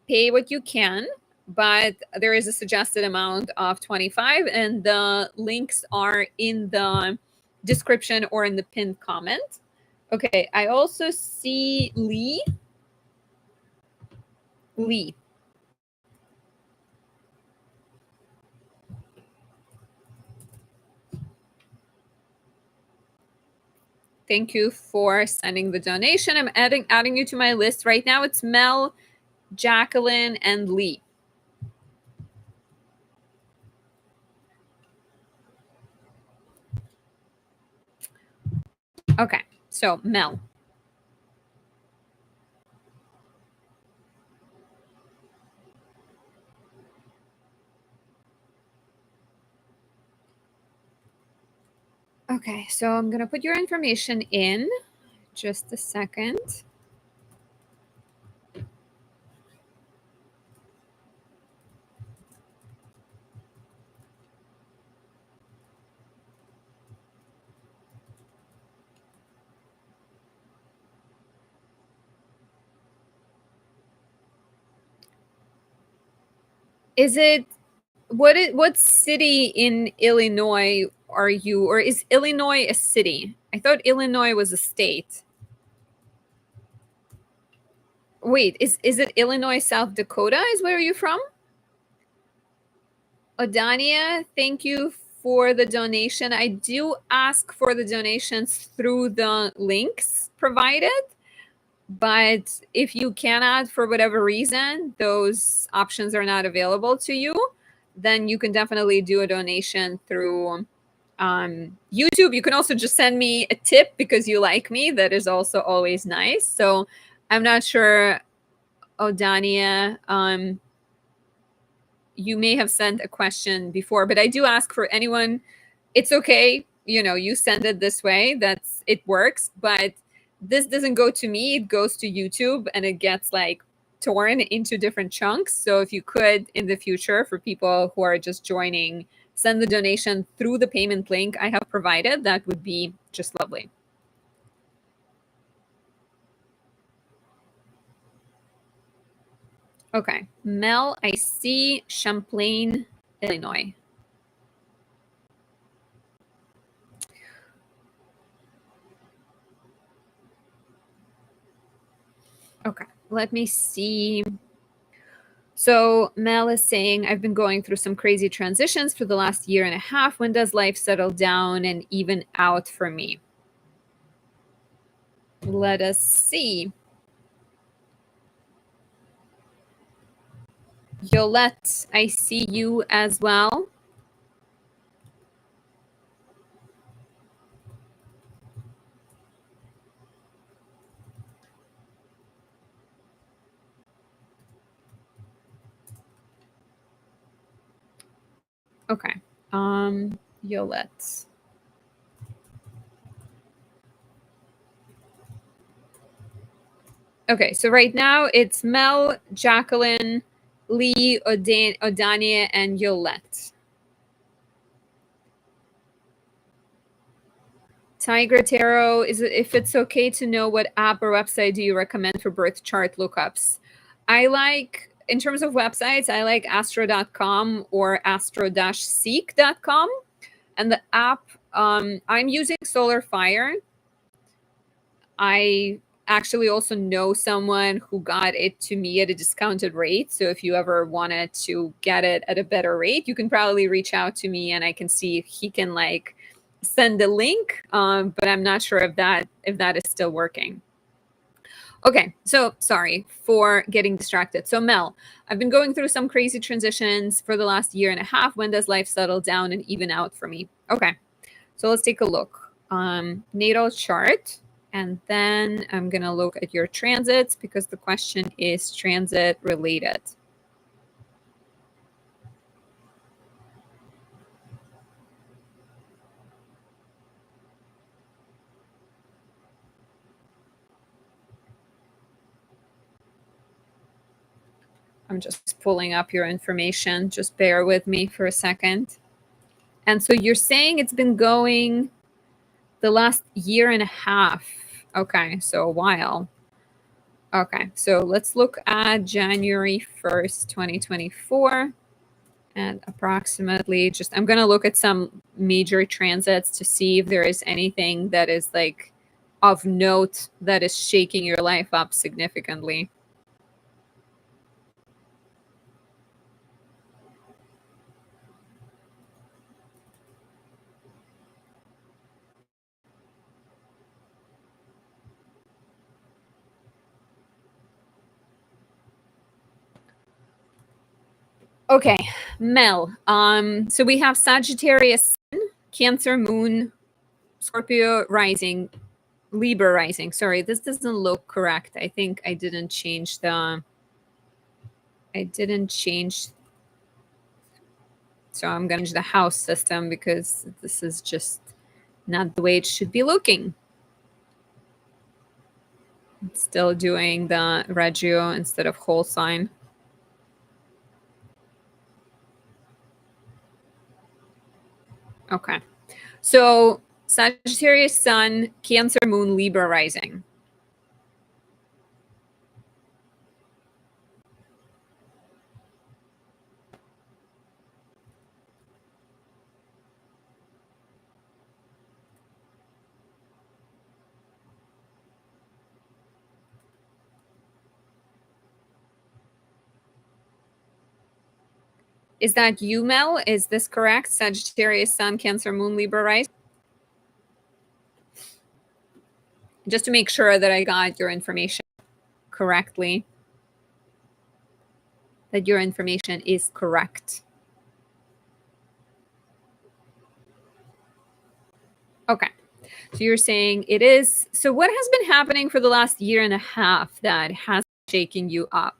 pay what you can, but there is a suggested amount of 25, and the links are in the description or in the pinned comment. Okay, I also see Lee. Lee. Thank you for sending the donation. I'm adding you to my list right now. It's Mel, Jacqueline, and Lee. Okay, so Mel. Okay, so I'm gonna put your information in. Just a second. What city in Illinois are you, or is Illinois a city? I thought Illinois was a state. Wait, is it Illinois, South Dakota is where you're from? Odania, thank you for the donation. I do ask for the donations through the links provided, but if you cannot, for whatever reason, those options are not available to you, then you can definitely do a donation through YouTube. You can also just send me a tip because you like me. That is also always nice. So I'm not sure, Odania, you may have sent a question before, but I do ask for anyone. It's okay, you send it this way. It works, but this doesn't go to me. It goes to YouTube and it gets like torn into different chunks. So if you could in the future, for people who are just joining, send the donation through the payment link I have provided, that would be just lovely. Okay, Mel, I see Champlain, Illinois. Okay, let me see. So Mel is saying, I've been going through some crazy transitions for the last year and a half. When does life settle down and even out for me? Let us see. Yolette, I see you as well. Okay. Yolette. Okay, so right now it's Mel, Jacqueline, Lee, Odania, and Yolette. Tiger Tarot, if it's okay to know, what app or website do you recommend for birth chart lookups? In terms of websites, I like astro.com or astro-seek.com. And the app, I'm using Solar Fire. I actually also know someone who got it to me at a discounted rate. So if you ever wanted to get it at a better rate, you can probably reach out to me and I can see if he can send a link. But I'm not sure if that is still working. Okay, so sorry for getting distracted. So Mel, I've been going through some crazy transitions for the last year and a half. When does life settle down and even out for me? Okay, so let's take a look. Natal chart, and then I'm gonna look at your transits because the question is transit related. I'm just pulling up your information. Just bear with me for a second. And so you're saying it's been going the last year and a half. Okay, so a while. Okay, so let's look at January 1st, 2024. And approximately I'm going to look at some major transits to see if there is anything that is of note that is shaking your life up significantly. Okay, Mel. So we have Sagittarius Sun, Cancer Moon, Scorpio rising, Libra rising. Sorry, this doesn't look correct. I think I didn't change. So I'm going to change the house system because this is just not the way it should be looking. It's still doing the Reggio instead of whole sign. Okay. So Sagittarius Sun, Cancer Moon, Libra rising. Is that you, Mel? Is this correct? Sagittarius, Sun, Cancer, Moon, Libra, rising? Just to make sure that I got your information correctly. That your information is correct. Okay. So you're saying it is. So what has been happening for the last year and a half that has shaken you up?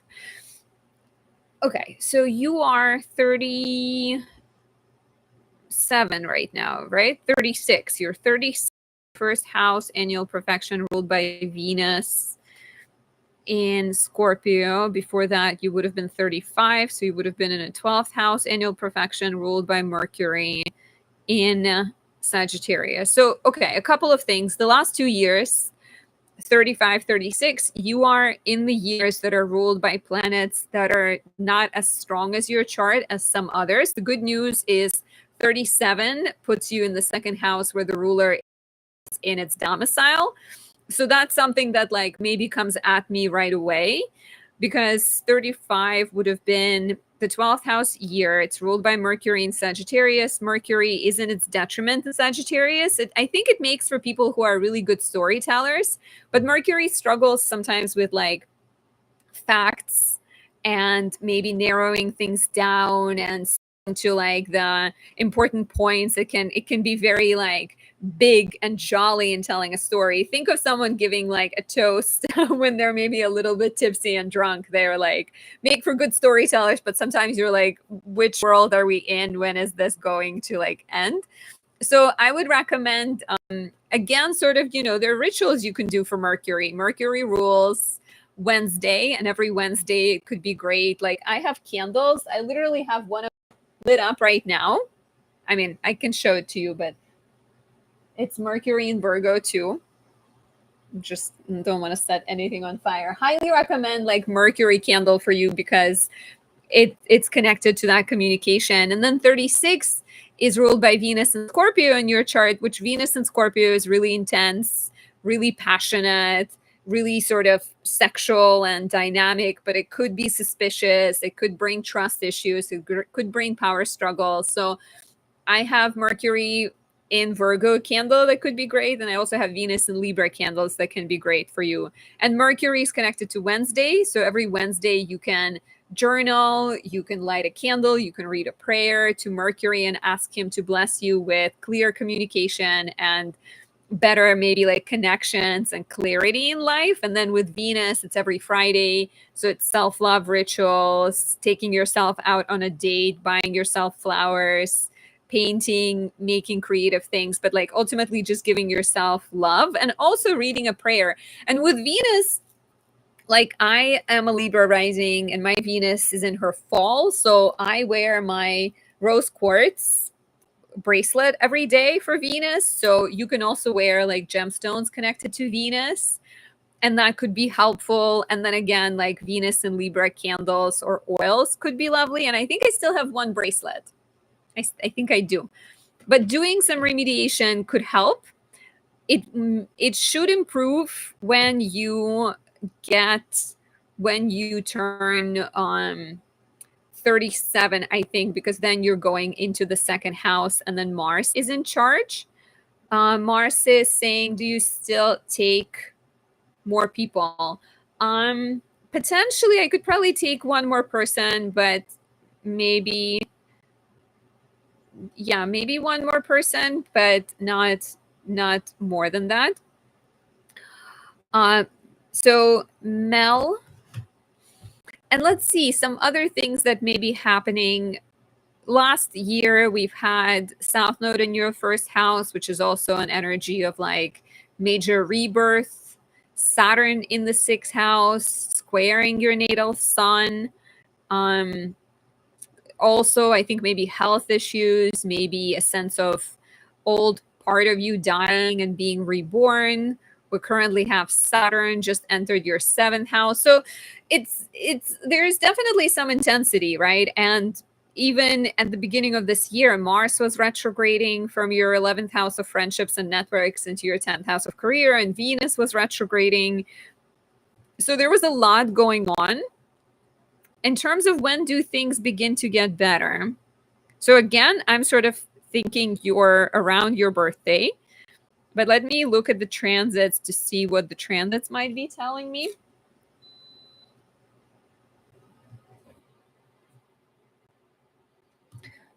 Okay. So you are 37 right now, right? 36. You're 36. First house, annual perfection ruled by Venus in Scorpio. Before that, you would have been 35. So you would have been in a 12th house, annual perfection ruled by Mercury in Sagittarius. So, okay, a couple of things. The last 2 years, 35, 36, you are in the years that are ruled by planets that are not as strong as your chart as some others. The good news is 37 puts you in the second house where the ruler is in its domicile. So that's something that like maybe comes at me right away, because 35 would have been the 12th house year. It's ruled by Mercury in Sagittarius. Mercury is in its detriment in Sagittarius. I think it makes for people who are really good storytellers, but Mercury struggles sometimes with like facts and maybe narrowing things down and to like the important points. It can be very like big and jolly in telling a story. Think of someone giving like a toast when they're maybe a little bit tipsy and drunk. They're like make for good storytellers, but sometimes you're like, which world are we in? When is this going to like end? So I would recommend again, sort of, there are rituals you can do for Mercury. Mercury rules Wednesday, and every Wednesday it could be great. Like I have candles. I literally have one lit up right now. I mean, I can show it to you, but it's Mercury in Virgo too. Just don't want to set anything on fire. Highly recommend like Mercury candle for you because it's connected to that communication. And then 36 is ruled by Venus and Scorpio in your chart, which Venus and Scorpio is really intense, really passionate, really sort of sexual and dynamic, but it could be suspicious. It could bring trust issues. It could bring power struggles. So I have Mercury in Virgo candle that could be great. And I also have Venus and Libra candles that can be great for you. And Mercury is connected to Wednesday. So every Wednesday you can journal, you can light a candle, you can read a prayer to Mercury and ask him to bless you with clear communication and better maybe like connections and clarity in life. And then with Venus, it's every Friday. So it's self-love rituals, taking yourself out on a date, buying yourself flowers, painting, making creative things, but like ultimately just giving yourself love and also reading a prayer. And with Venus, like I am a Libra rising and my Venus is in her fall. So I wear my rose quartz bracelet every day for Venus. So you can also wear like gemstones connected to Venus, and that could be helpful. And then again, like Venus and Libra candles or oils could be lovely. And I think I still have one bracelet. I think I do. But doing some remediation could help. It should improve when you turn 37, I think, because then you're going into the second house and then Mars is in charge. Mars is saying, do you still take more people? Potentially I could probably take one more person, but maybe one more person, but not more than that. So Mel, and let's see some other things that may be happening. Last year, we've had South Node in your first house, which is also an energy of like major rebirth. Saturn in the sixth house, squaring your natal sun. Also, I think maybe health issues, maybe a sense of old part of you dying and being reborn. We currently have Saturn just entered your seventh house. So it's there's definitely some intensity, right? And even at the beginning of this year, Mars was retrograding from your 11th house of friendships and networks into your 10th house of career, and Venus was retrograding. So there was a lot going on. in terms of when do things begin to get better. So again, I'm sort of thinking you're around your birthday, but let me look at the transits to see what the transits might be telling me.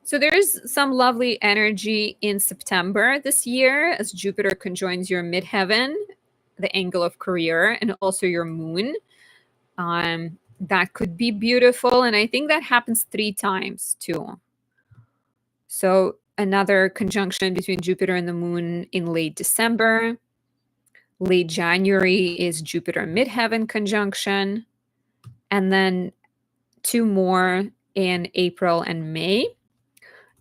So there's some lovely energy in September this year as Jupiter conjoins your midheaven, the angle of career, and also your moon. That could be beautiful. And I think that happens 3 times too. So another conjunction between Jupiter and the moon in late December. Late January is Jupiter midheaven conjunction. And then 2 more in April and May.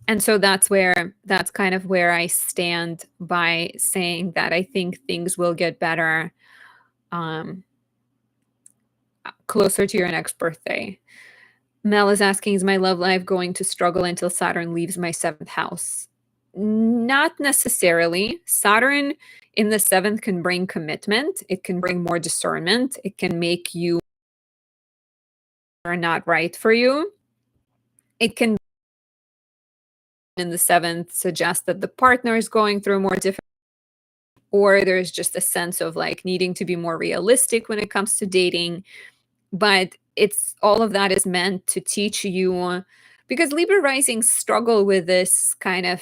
And so that's kind of where I stand by saying that I think things will get better closer to your next birthday. Mel is asking, is my love life going to struggle until Saturn leaves my 7th house? Not necessarily. Saturn in the 7th can bring commitment. It can bring more discernment. It can make you are not right for you. It can in the 7th suggest that the partner is going through more difficult, or there's just a sense of like needing to be more realistic when it comes to dating. But it's all of that is meant to teach you, because Libra risings struggle with this kind of,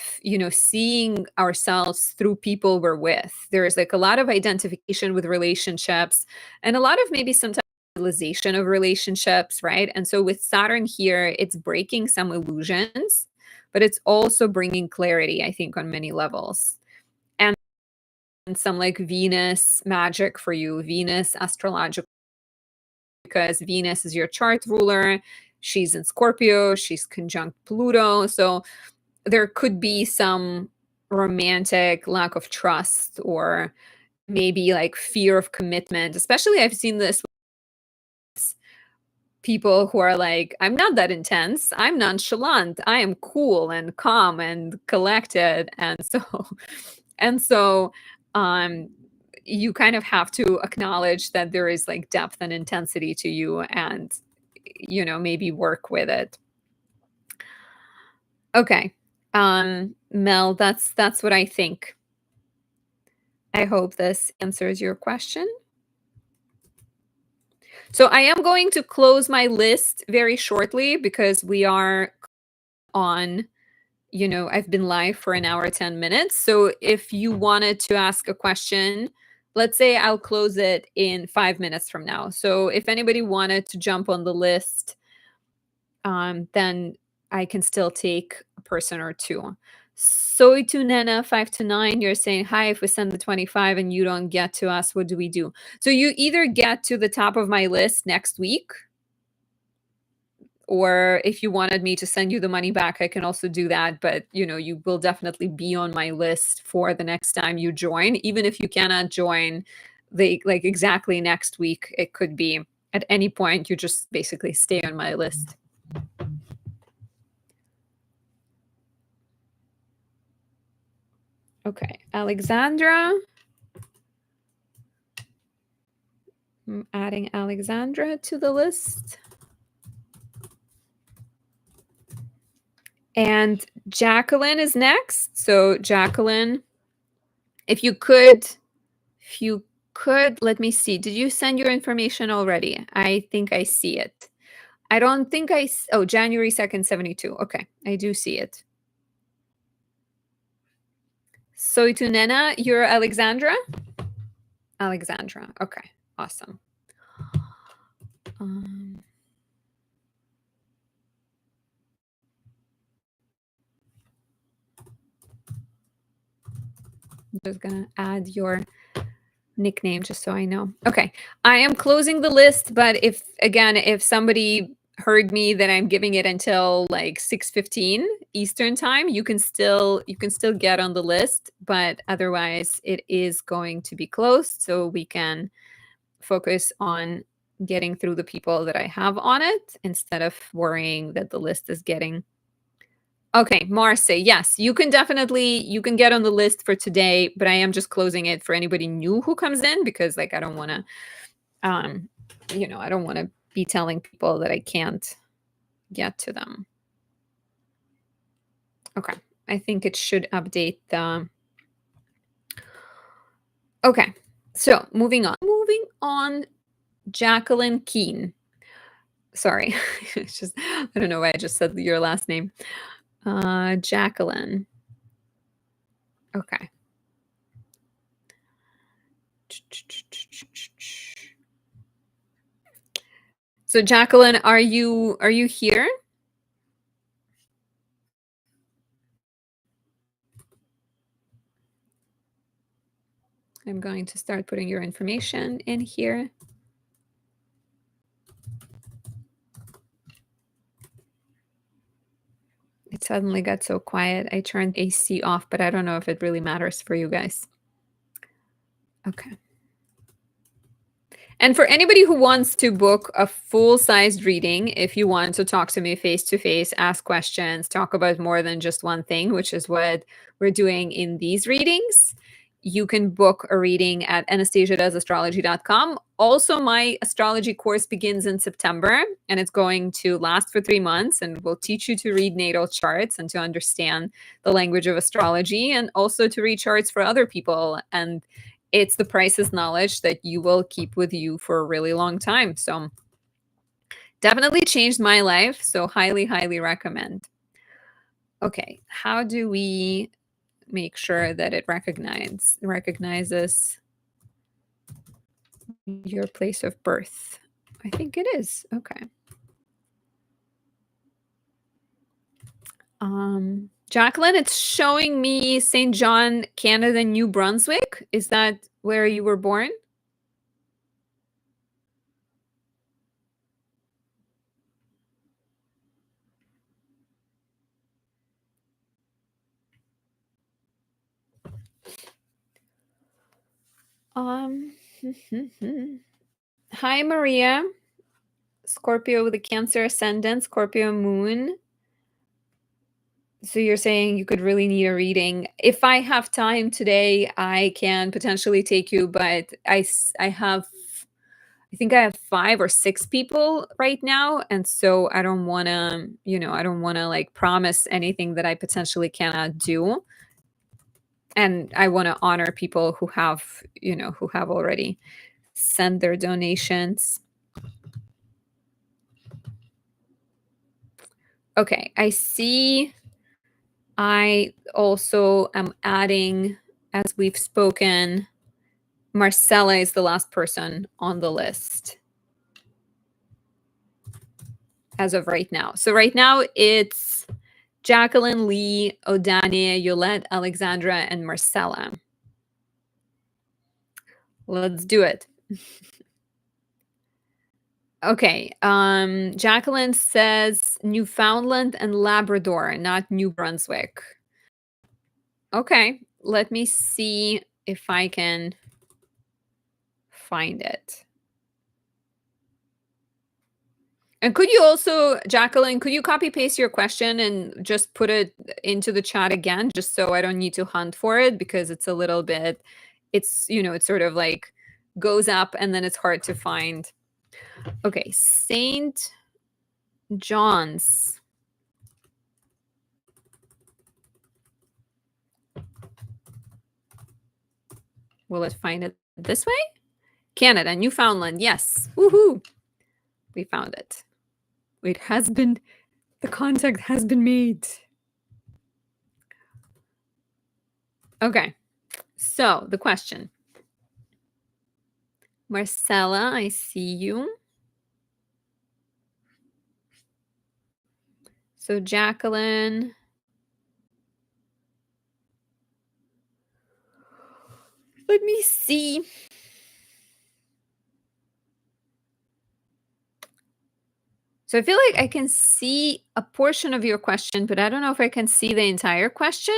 seeing ourselves through people we're with. There's like a lot of identification with relationships and a lot of maybe sometimes realization of relationships, right? And so with Saturn here, it's breaking some illusions, but it's also bringing clarity, I think, on many levels. And some like Venus magic for you, Venus astrological, because Venus is your chart ruler. She's in Scorpio, she's conjunct Pluto. So there could be some romantic lack of trust or maybe like fear of commitment. Especially I've seen this with people who are like, I'm not that intense. I'm nonchalant. I am cool and calm and collected. And so you kind of have to acknowledge that there is like depth and intensity to you and maybe work with it. Okay. Mel, that's what I think. I hope this answers your question. So I am going to close my list very shortly because we are on, I've been live for an hour, 10 minutes. So if you wanted to ask a question, let's say I'll close it in 5 minutes from now. So if anybody wanted to jump on the list, then I can still take a person or two. Soy to Nena 529, you're saying, hi, if we send the 25 and you don't get to us, what do we do? So you either get to the top of my list next week, or if you wanted me to send you the money back, I can also do that. But, you will definitely be on my list for the next time you join. Even if you cannot join like exactly next week, it could be at any point, you just basically stay on my list. Okay, Alexandra. I'm adding Alexandra to the list. And Jacqueline is next. So Jacqueline, if you could, let me see. Did you send your information already? I think I see it. I don't think January 2nd, 72. Okay, I do see it. So to Nena, you're Alexandra? Alexandra. Okay, awesome. I'm just gonna add your nickname just so I know. Okay, I am closing the list, but if somebody heard me that I'm giving it until like 6:15 Eastern time, you can still get on the list, but otherwise it is going to be closed so we can focus on getting through the people that I have on it instead of worrying that the list is getting. Okay, Marce, yes, you can get on the list for today, but I am just closing it for anybody new who comes in because like I don't want to I don't want to be telling people that I can't get to them. Okay. I think it should update the. Okay. So moving on. Moving on, Jacqueline Keen. Sorry. It's just, I don't know why I just said your last name. Jacqueline. Okay. So Jacqueline, are you here? I'm going to start putting your information in here. It suddenly got so quiet. I turned AC off, but I don't know if it really matters for you guys. Okay. And for anybody who wants to book a full-sized reading, if you want to talk to me face to face, ask questions, talk about more than just one thing, which is what we're doing in these readings, you can book a reading at anastasiadoesastrology.com. Also, my astrology course begins in September, and it's going to last for 3 months, and will teach you to read natal charts and to understand the language of astrology, and also to read charts for other people. And it's the priceless knowledge that you will keep with you for a really long time. So definitely changed my life. So highly, highly recommend. Okay, how do we make sure that it recognizes your place of birth? I think it is. Okay. Jacqueline, it's showing me St. John, Canada, New Brunswick. Is that where you were born? Um, Hi, Maria. Scorpio with a Cancer ascendant, Scorpio moon. So you're saying you could really need a reading. If I have time today, I can potentially take you, but I think I have 5 or 6 people right now, and so I don't want to, I don't want to like promise anything that I potentially cannot do. And I want to honor people who have, who have already sent their donations. Okay, I see. I also am adding, as we've spoken, Marcella is the last person on the list as of right now. So right now it's Jacqueline, Lee, Odania, Yolette, Alexandra, and Marcella. Let's do it. Okay. Jacqueline says Newfoundland and Labrador, not New Brunswick. Okay. Let me see if I can find it. And could you also, Jacqueline, could you copy paste your question and just put it into the chat again, just so I don't need to hunt for it, because it's a little bit, it's sort of like goes up and then it's hard to find. Okay, St. John's. Will it find it this way? Canada, Newfoundland. Yes. Woohoo. We found it. The contact has been made. Okay. So the question. Marcella, I see you. So Jacqueline. Let me see. So I feel like I can see a portion of your question, but I don't know if I can see the entire question.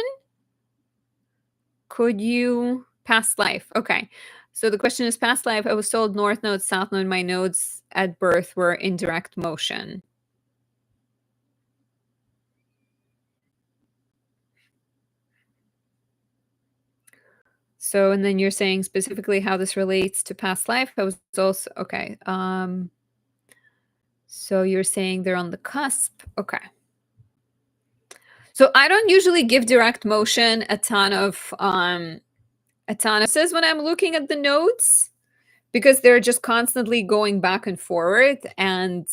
Could you past life? Okay. So the question is past life. I was told north node, south node, my nodes at birth were in direct motion. So, and then you're saying specifically how this relates to past life. I was also, okay. So you're saying they're on the cusp. Okay. So I don't usually give direct motion a ton of says when I'm looking at the notes, because they're just constantly going back and forward, and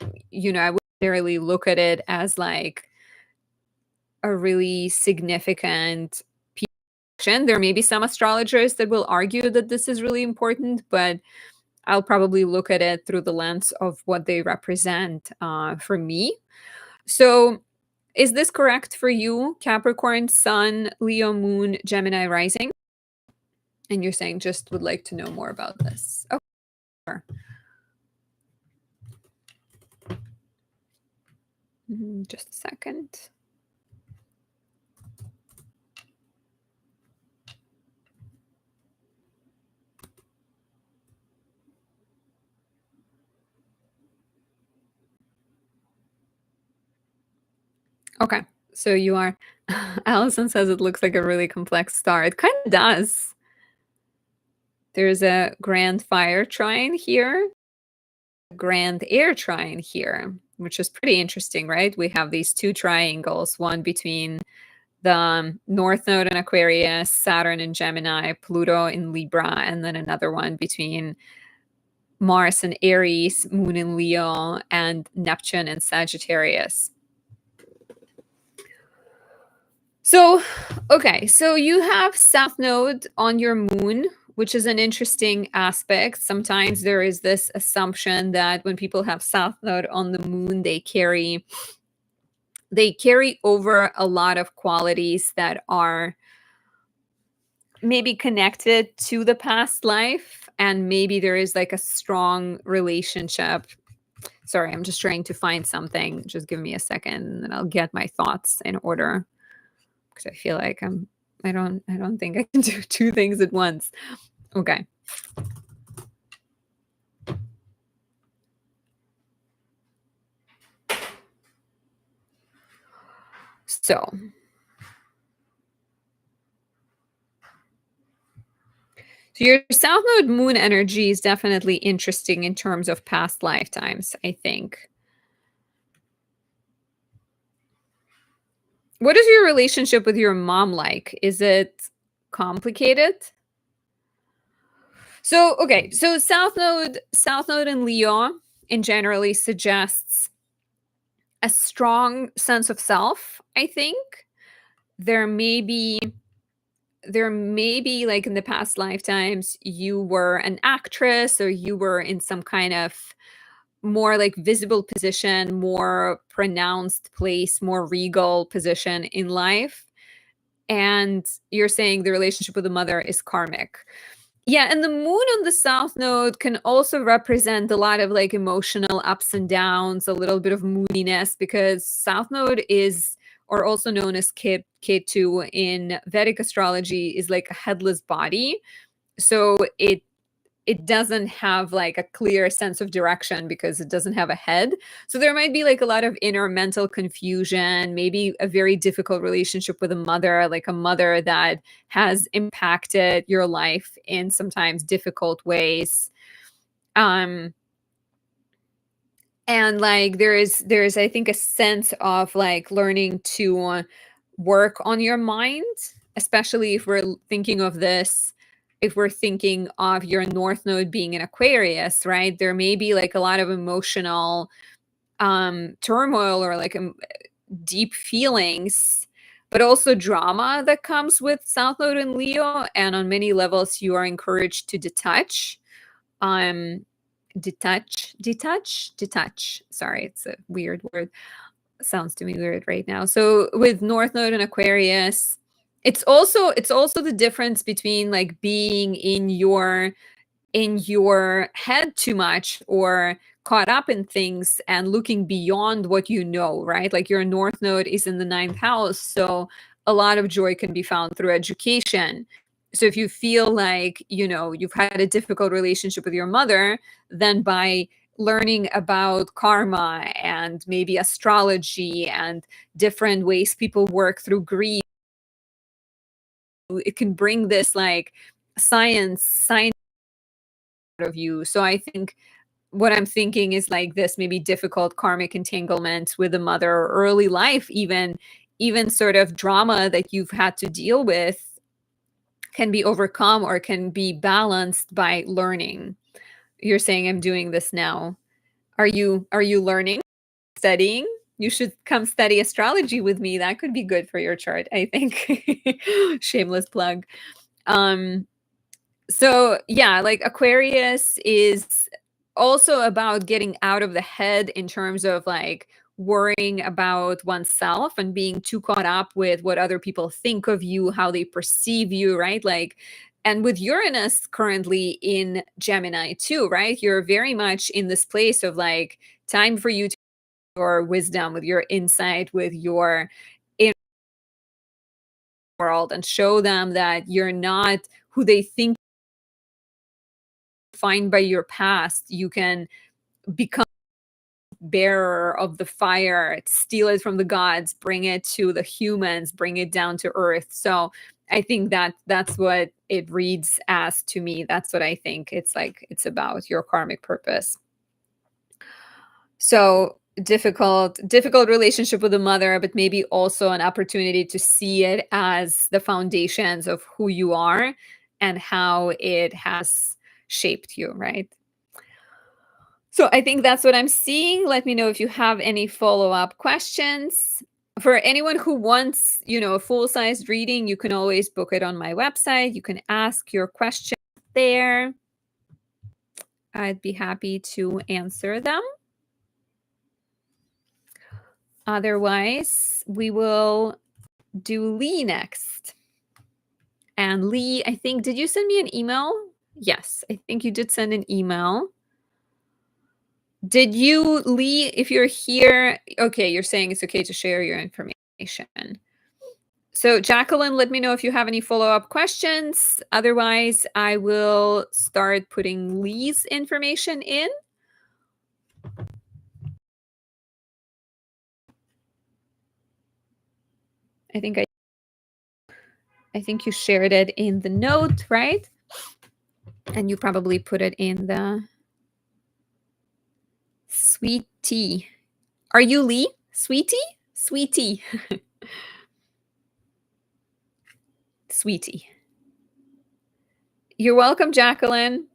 I wouldn't necessarily look at it as like a really significant action. There may be some astrologers that will argue that this is really important, but I'll probably look at it through the lens of what they represent for me. So is this correct for you? Capricorn, Sun, Leo, Moon, Gemini, Rising? And you're saying just would like to know more about this. Okay. Sure. Just a second. Okay. So you are, Allison says it looks like a really complex star. It kind of does. There's a grand fire trine here, grand air trine here, which is pretty interesting, right? We have these two triangles, one between the North Node in Aquarius, Saturn in Gemini, Pluto in Libra, and then another one between Mars in Aries, Moon in Leo, and Neptune in Sagittarius. So, okay, so you have South Node on your moon, which is an interesting aspect. Sometimes there is this assumption that when people have South Node on the moon, they carry over a lot of qualities that are maybe connected to the past life, and maybe there is like a strong relationship. Sorry, I'm just trying to find something. Just give me a second and I'll get my thoughts in order, because I feel like I don't think I can do two things at once. Okay. So your South Node moon energy is definitely interesting in terms of past lifetimes, I think. What is your relationship with your mom like? Is it complicated? So, okay, so South Node in Leo in generally suggests a strong sense of self, I think. There may be like in the past lifetimes you were an actress, or you were in some kind of more like visible position, more pronounced place, more regal position in life. And you're saying the relationship with the mother is karmic. Yeah, and the moon on the South Node can also represent a lot of like emotional ups and downs, a little bit of moodiness, because South Node is, or also known as Ketu in Vedic astrology, is like a headless body. So it doesn't have like a clear sense of direction because it doesn't have a head. So there might be like a lot of inner mental confusion, maybe a very difficult relationship with a mother, like a mother that has impacted your life in sometimes difficult ways. And like there's I think a sense of like learning to work on your mind, especially if we're thinking of this, if we're thinking of your North Node being in Aquarius, right? There may be like a lot of emotional turmoil, or like deep feelings, but also drama that comes with South Node in Leo. And on many levels you are encouraged to detach. Detach. Sorry, it's a weird word. Sounds to me weird right now. So with North Node and Aquarius, it's also the difference between like being in your head too much, or caught up in things and looking beyond what you know, right? Like your North Node is in the 9th house, so a lot of joy can be found through education. So if you feel like, you've had a difficult relationship with your mother, then by learning about karma and maybe astrology and different ways people work through grief, it can bring this like science of you. So I think what I'm thinking is like this maybe difficult karmic entanglement with the mother, or early life, even sort of drama that you've had to deal with can be overcome or can be balanced by learning. You're saying I'm doing this now. Are you learning, studying? You should come study astrology with me. That could be good for your chart, I think. Shameless plug. Um so yeah, like Aquarius is also about getting out of the head in terms of like worrying about oneself and being too caught up with what other people think of you, how they perceive you, right? Like, and with Uranus currently in Gemini too, right? You're very much in this place of like time for you to your wisdom, with your insight, with your inner world, and show them that you're not who they think, defined by your past. You can become bearer of the fire, steal it from the gods, bring it to the humans, bring it down to earth. So I think that that's what it reads as to me. That's what I think it's like. It's about your karmic purpose. So difficult relationship with the mother, but maybe also an opportunity to see it as the foundations of who you are and how it has shaped you, right? So I think that's what I'm seeing. Let me know if you have any follow-up questions. For anyone who wants, a full-sized reading, you can always book it on my website. You can ask your questions there. I'd be happy to answer them. Otherwise, we will do Lee next. And Lee, I think, did you send me an email? Yes, I think you did send an email. Did you, Lee, if you're here, okay, you're saying it's okay to share your information. So, Jacqueline, let me know if you have any follow-up questions. Otherwise, I will start putting Lee's information in. I think you shared it in the note, right? And you probably put it in the sweet tea. Are you Lee? Sweetie? Sweetie. Sweetie. You're welcome, Jacqueline.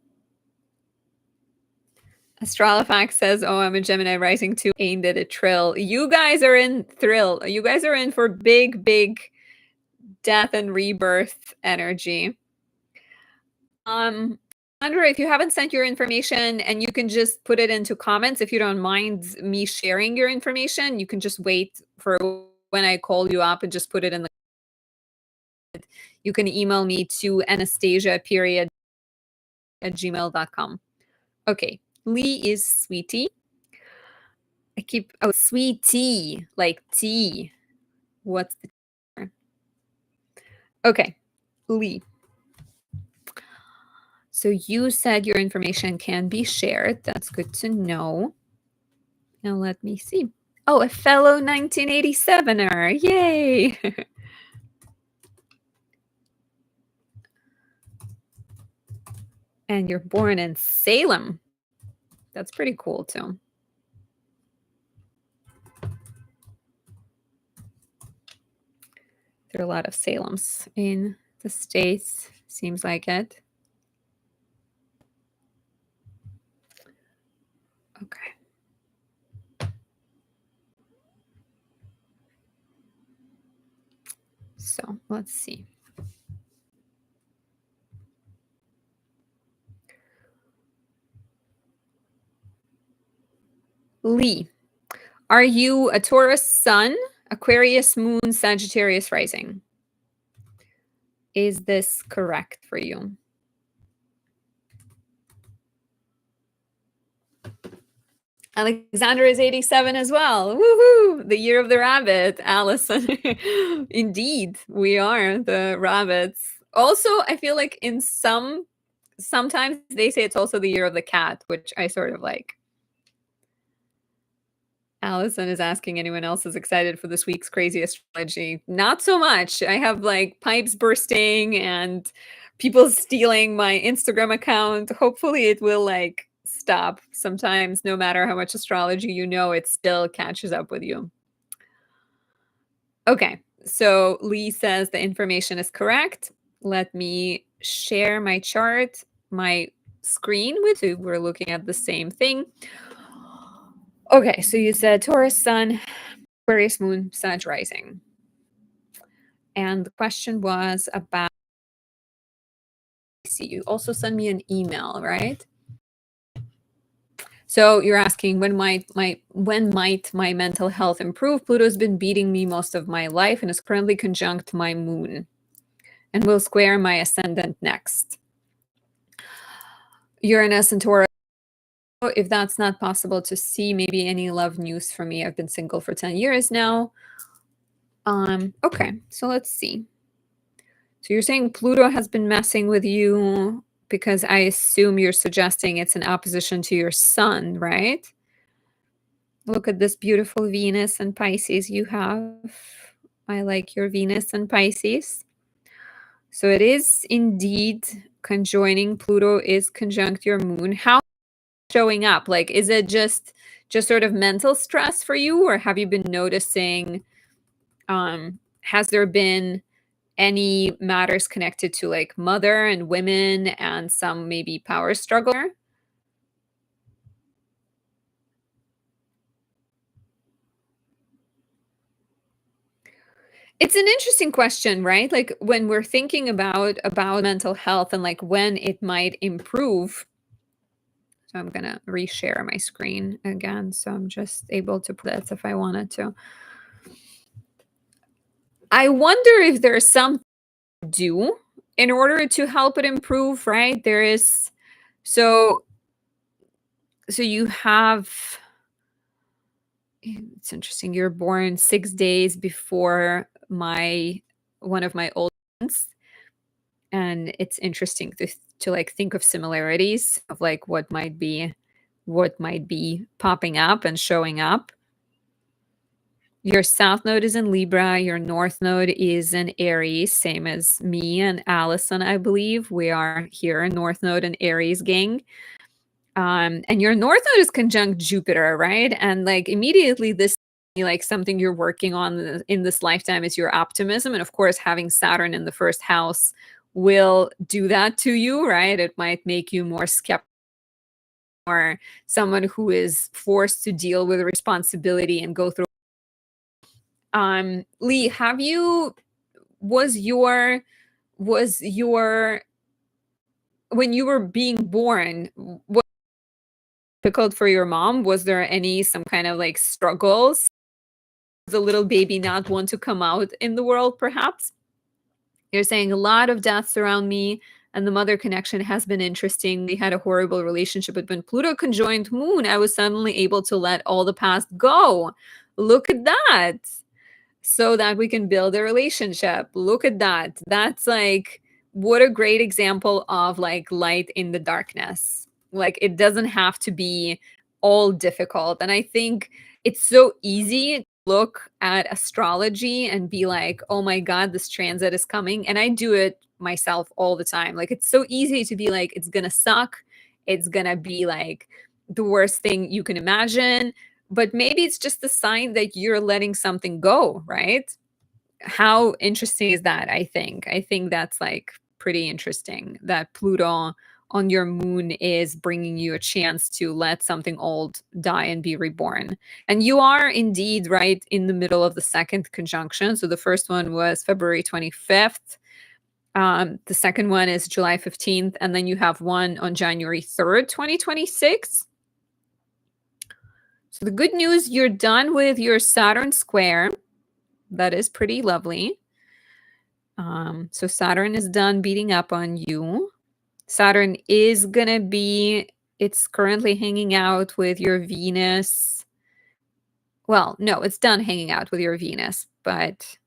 Astrolofax says, "Oh, I'm a Gemini rising too. Aimed at a trill." You guys are in thrill. You guys are in for big, big death and rebirth energy. Andrea, if you haven't sent your information, and you can just put it into comments if you don't mind me sharing your information, you can just wait for when I call you up and just put it in the. You can email me to anastasia@gmail.com. Okay, Lee is sweetie. Sweetie, like tea. What's the okay, Lee. So you said your information can be shared. That's good to know. Now let me see. Oh, a fellow 1987er. Yay. And you're born in Salem. That's pretty cool too. There are a lot of Salems in the States, seems like it. Okay. So let's see. Lee, are you a Taurus sun, Aquarius moon, Sagittarius rising? Is this correct for you? Alexander is 87 as well. Woohoo! The year of the rabbit, Allison. Indeed, we are the rabbits. Also, I feel like sometimes they say it's also the year of the cat, which I sort of like. Allison is asking anyone else is excited for this week's crazy astrology. Not so much. I have like pipes bursting and people stealing my Instagram account. Hopefully it will like stop. Sometimes, no matter how much astrology you know, it still catches up with you. Okay, so Lee says the information is correct. Let me share my chart, my screen with you. We're looking at the same thing. Okay, so you said Taurus Sun, Aquarius Moon, Sag Rising. And the question was about, see, you also send me an email, right? So you're asking when might my mental health improve? Pluto's been beating me most of my life and is currently conjunct my moon and will square my ascendant next. Uranus and Taurus. If that's not possible to see, maybe any love news for me. I've been single for 10 years now. Okay, so let's see. So you're saying Pluto has been messing with you because I assume you're suggesting it's in opposition to your sun, right? Look at this beautiful Venus and Pisces you have. I like your Venus and Pisces. So it is indeed conjoining. Pluto is conjunct your moon. How showing up? Like, is it just sort of mental stress for you, or have you been noticing, has there been any matters connected to like mother and women and some maybe power struggle? It's an interesting question, right? Like when we're thinking about mental health and like when it might improve. So I'm gonna reshare my screen again, so I'm just able to put this if I wanted to. I wonder if there's some do in order to help it improve, right? There is, so you have, it's interesting, you're born 6 days before my one of my old ones, and it's interesting to like think of similarities of like what might be popping up and showing up. Your south node is in Libra, your north node is in Aries, same as me and Allison, I believe. We are here, north node and Aries gang. And your north node is conjunct Jupiter, right? And like immediately this, like something you're working on in this lifetime is your optimism. And of course, having Saturn in the first house will do that to you, right? It might make you more skeptical, or someone who is forced to deal with responsibility and go through. Lee, have you, was your when you were being born, was it difficult for your mom? Was there any some kind of like struggles? The little baby not want to come out in the world, perhaps? You're saying a lot of deaths around me, and the mother connection has been interesting. We had a horrible relationship, but when Pluto conjoined Moon, I was suddenly able to let all the past go. Look at that. So that we can build a relationship. Look at that. That's like, what a great example of like light in the darkness. Like it doesn't have to be all difficult. And I think it's so easy to look at astrology and be like, oh my God, this transit is coming. And I do it myself all the time. Like it's so easy to be like, it's going to suck. It's going to be like the worst thing you can imagine, but maybe it's just a sign that you're letting something go, right? How interesting is that? I think that's like pretty interesting that Pluto on your moon is bringing you a chance to let something old die and be reborn. And you are indeed right in the middle of the second conjunction. So the first one was February 25th. The second one is July 15th. And then you have one on January 3rd, 2026. So the good news, you're done with your Saturn square. That is pretty lovely. So Saturn is done beating up on you. Saturn is going to be, it's currently hanging out with your Venus. Well, no, it's done hanging out with your Venus, but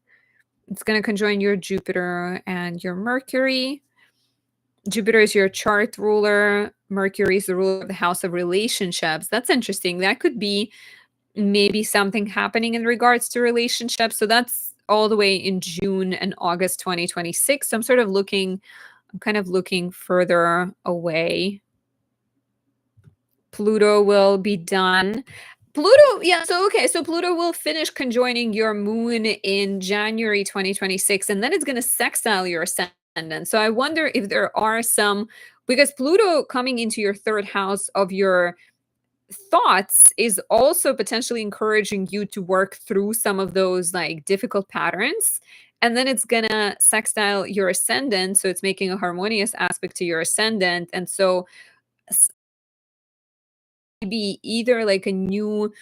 it's going to conjoin your Jupiter and your Mercury. Jupiter is your chart ruler. Mercury is the ruler of the house of relationships. That's interesting. That could be maybe something happening in regards to relationships. So that's all the way in June and August 2026. So I'm kind of looking further away. Pluto will be done. Pluto, yeah, so okay, so Pluto will finish conjoining your moon in January 2026, and then it's going to sextile your ascendant. So I wonder if there are some, because Pluto coming into your third house of your thoughts is also potentially encouraging you to work through some of those like difficult patterns. And then it's gonna sextile your ascendant. So it's making a harmonious aspect to your ascendant. And so maybe either like a new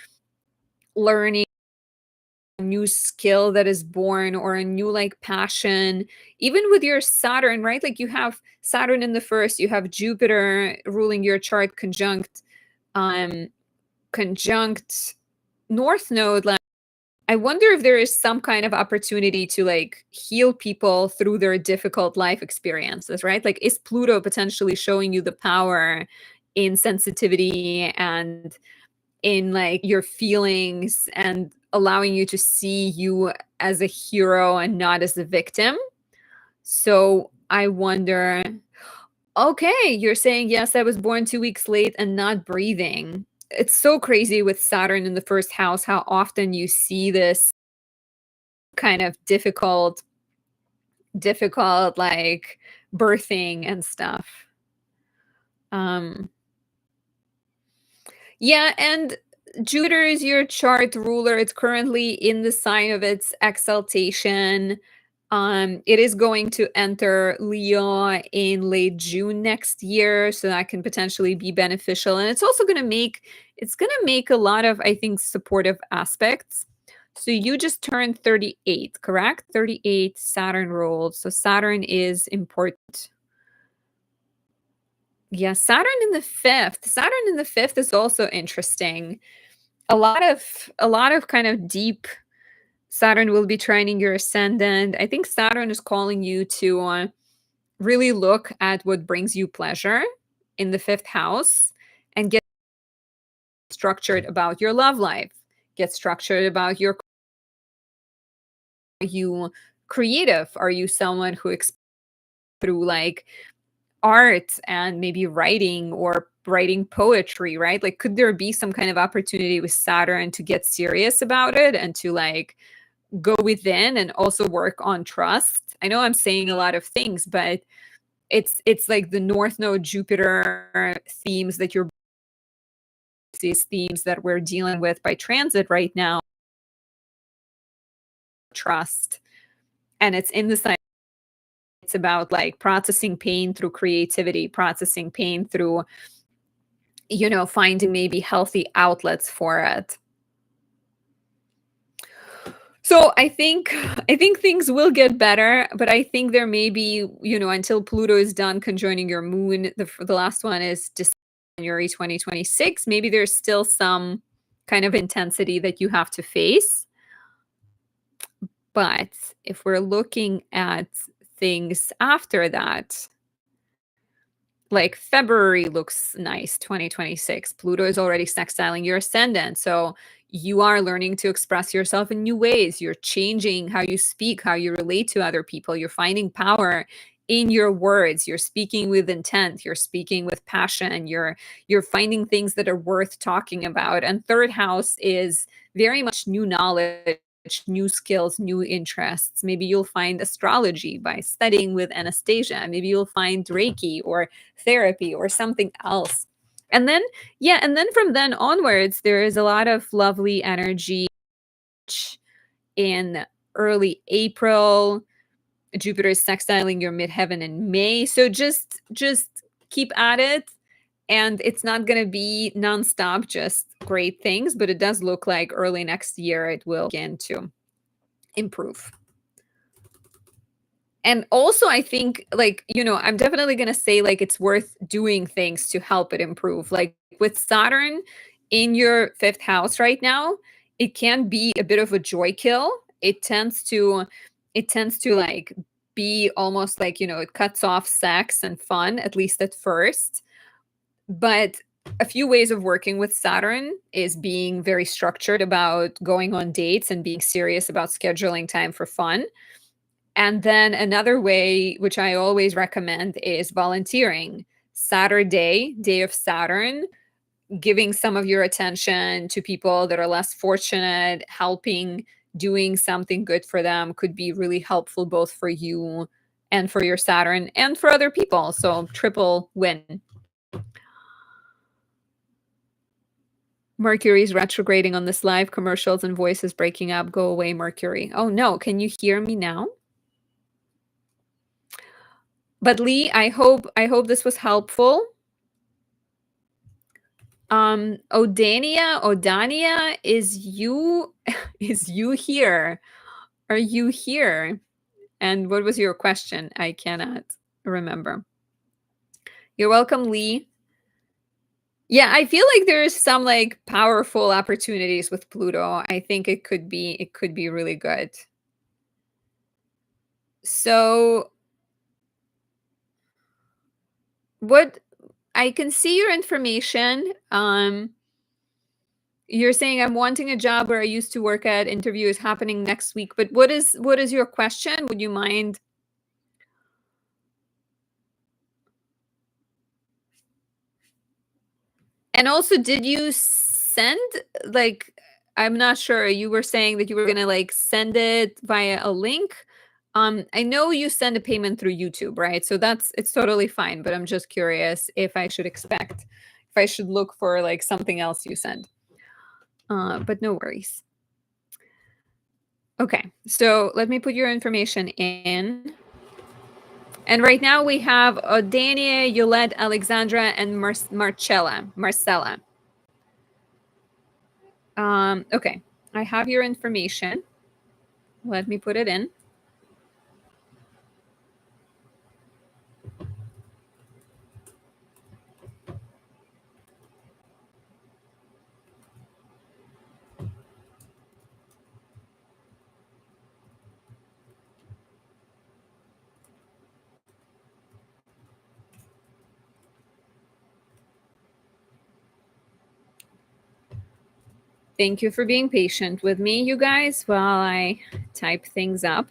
learning, a new skill that is born, or a new like passion, even with your Saturn, right? Like you have Saturn in the first, you have Jupiter ruling your chart um conjunct North Node. Like I wonder if there is some kind of opportunity to like heal people through their difficult life experiences, right? Like is Pluto potentially showing you the power in sensitivity and in like your feelings, and allowing you to see you as a hero and not as a victim? So I wonder, okay, you're saying, yes, I was born 2 weeks late and not breathing. It's so crazy with Saturn in the first house how often you see this kind of difficult like birthing and stuff. Um yeah, and Jupiter is your chart ruler. It's currently in the sign of its exaltation. It is going to enter Leo in late June next year, so that can potentially be beneficial. And it's also going to make a lot of, I think, supportive aspects. So you just turned 38, correct? 38 Saturn ruled. So Saturn is important. Yeah, Saturn in the fifth. Saturn in the fifth is also interesting. A lot of kind of deep. Saturn will be trining your ascendant. I think Saturn is calling you to really look at what brings you pleasure in the fifth house, and get structured about your love life. Get structured about your. Are you creative? Are you someone who through like art and maybe writing or writing poetry, right? Like, could there be some kind of opportunity with Saturn to get serious about it and to like go within and also work on trust? I know I'm saying a lot of things, but it's like the North Node Jupiter themes that you're these themes that we're dealing with by transit right now. Trust, and it's in the side. It's about like processing pain through creativity, processing pain through finding maybe healthy outlets for it. So I think things will get better, but I think there may be, until Pluto is done conjoining your moon. The last one is January 2026. Maybe there's still some kind of intensity that you have to face. But if we're looking at things after that, like February looks nice, 2026. Pluto is already sextiling your ascendant. So you are learning to express yourself in new ways. You're changing how you speak, how you relate to other people. You're finding power in your words. You're speaking with intent. You're speaking with passion. You're finding things that are worth talking about. And third house is very much new knowledge, new skills, new interests. Maybe you'll find astrology by studying with Anastasia. Maybe you'll find Reiki or therapy or something else. And then, yeah, and then from then onwards, there is a lot of lovely energy in early April. Jupiter is sextiling your midheaven in May. So just keep at it. And it's not going to be nonstop, just great things, but it does look like early next year it will begin to improve. And also, I think, like, I'm definitely going to say, like, it's worth doing things to help it improve. Like with Saturn in your fifth house right now, it can be a bit of a joy kill. It tends to like be almost like, it cuts off sex and fun, at least at first. But a few ways of working with Saturn is being very structured about going on dates and being serious about scheduling time for fun. And then another way, which I always recommend, is volunteering. Saturday, day of Saturn, giving some of your attention to people that are less fortunate, helping, doing something good for them could be really helpful both for you and for your Saturn and for other people. So triple win. Mercury's retrograding on this live. Commercials and voices breaking up. Go away, Mercury. Oh no, can you hear me now? But Lee, I hope this was helpful. Odania, is you here? Are you here? And what was your question? I cannot remember. You're welcome, Lee. Yeah, I feel like there's some like powerful opportunities with Pluto. I think it could be really good. So what I can see your information. You're saying I'm wanting a job where I used to work at. Interview is happening next week. But what is your question? Would you mind? And also, did you send, like, I'm not sure. You were saying that you were gonna like send it via a link. I know you send a payment through YouTube, right? So it's totally fine. But I'm just curious if I should look for like something else you send. But no worries. Okay, so let me put your information in. And right now we have Dania, Yolette, Alexandra, and Marcella. Okay, I have your information. Let me put it in. Thank you for being patient with me, you guys, while I type things up.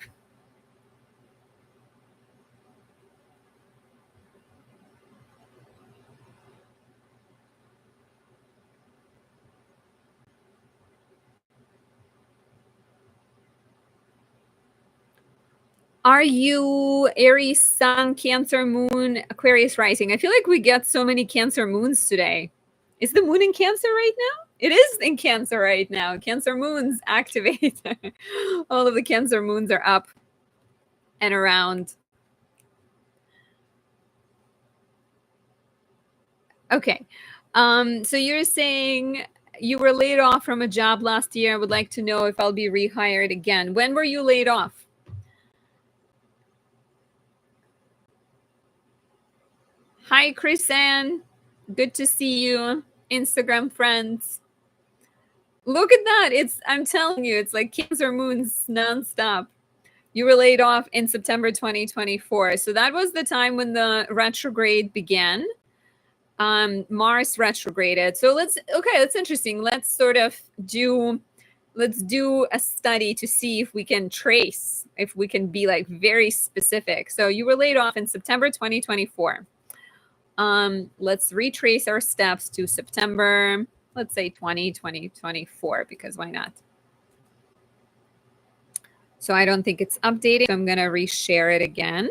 Are you Aries, Sun, Cancer, Moon, Aquarius rising? I feel like we get so many Cancer moons today. Is the moon in Cancer right now? It is in Cancer right now. Cancer moons activate. All of the Cancer moons are up and around. Okay. So you're saying you were laid off from a job last year. I would like to know if I'll be rehired again. When were you laid off? Hi, Chris-Ann. Good to see you. Instagram friends. Look at that. I'm telling you, it's like Cancer moons nonstop. You were laid off in September 2024. So that was the time when the retrograde began. Mars retrograded. So that's interesting. Let's do a study to see if we can trace, if we can be like very specific. So you were laid off in September 2024. Let's retrace our steps to September, let's say 2024, because why not? So I don't think it's updating. So I'm going to reshare it again.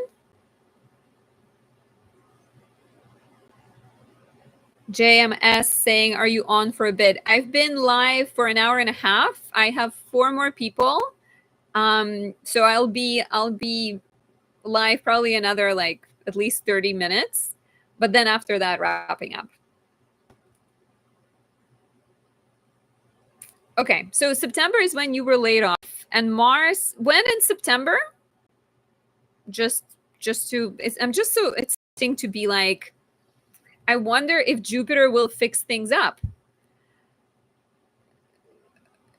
JMS saying, are you on for a bit? I've been live for an hour and a half. I have 4 more people. So I'll be live probably another like at least 30 minutes. But then after that, wrapping up. Okay, so September is when you were laid off. And Mars, when in September? I'm just so exciting to be like, I wonder if Jupiter will fix things up.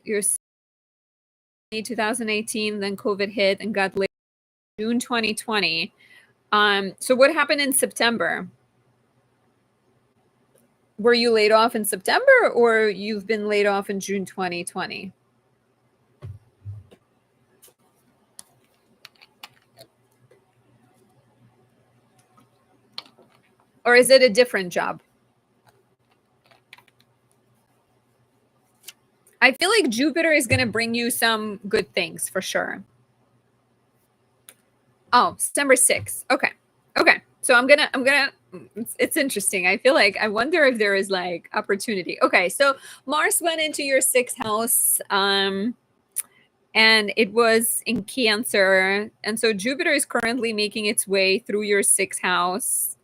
You're 2018, then COVID hit and got laid June 2020. So what happened in September? Were you laid off in September, or you've been laid off in June 2020? Or is it a different job? I feel like Jupiter is going to bring you some good things for sure. Oh, September 6th. Okay. Okay. So I'm gonna it's interesting. I feel like I wonder if there is like opportunity. Okay, so Mars went into your sixth house, and it was in Cancer. And so Jupiter is currently making its way through your sixth house.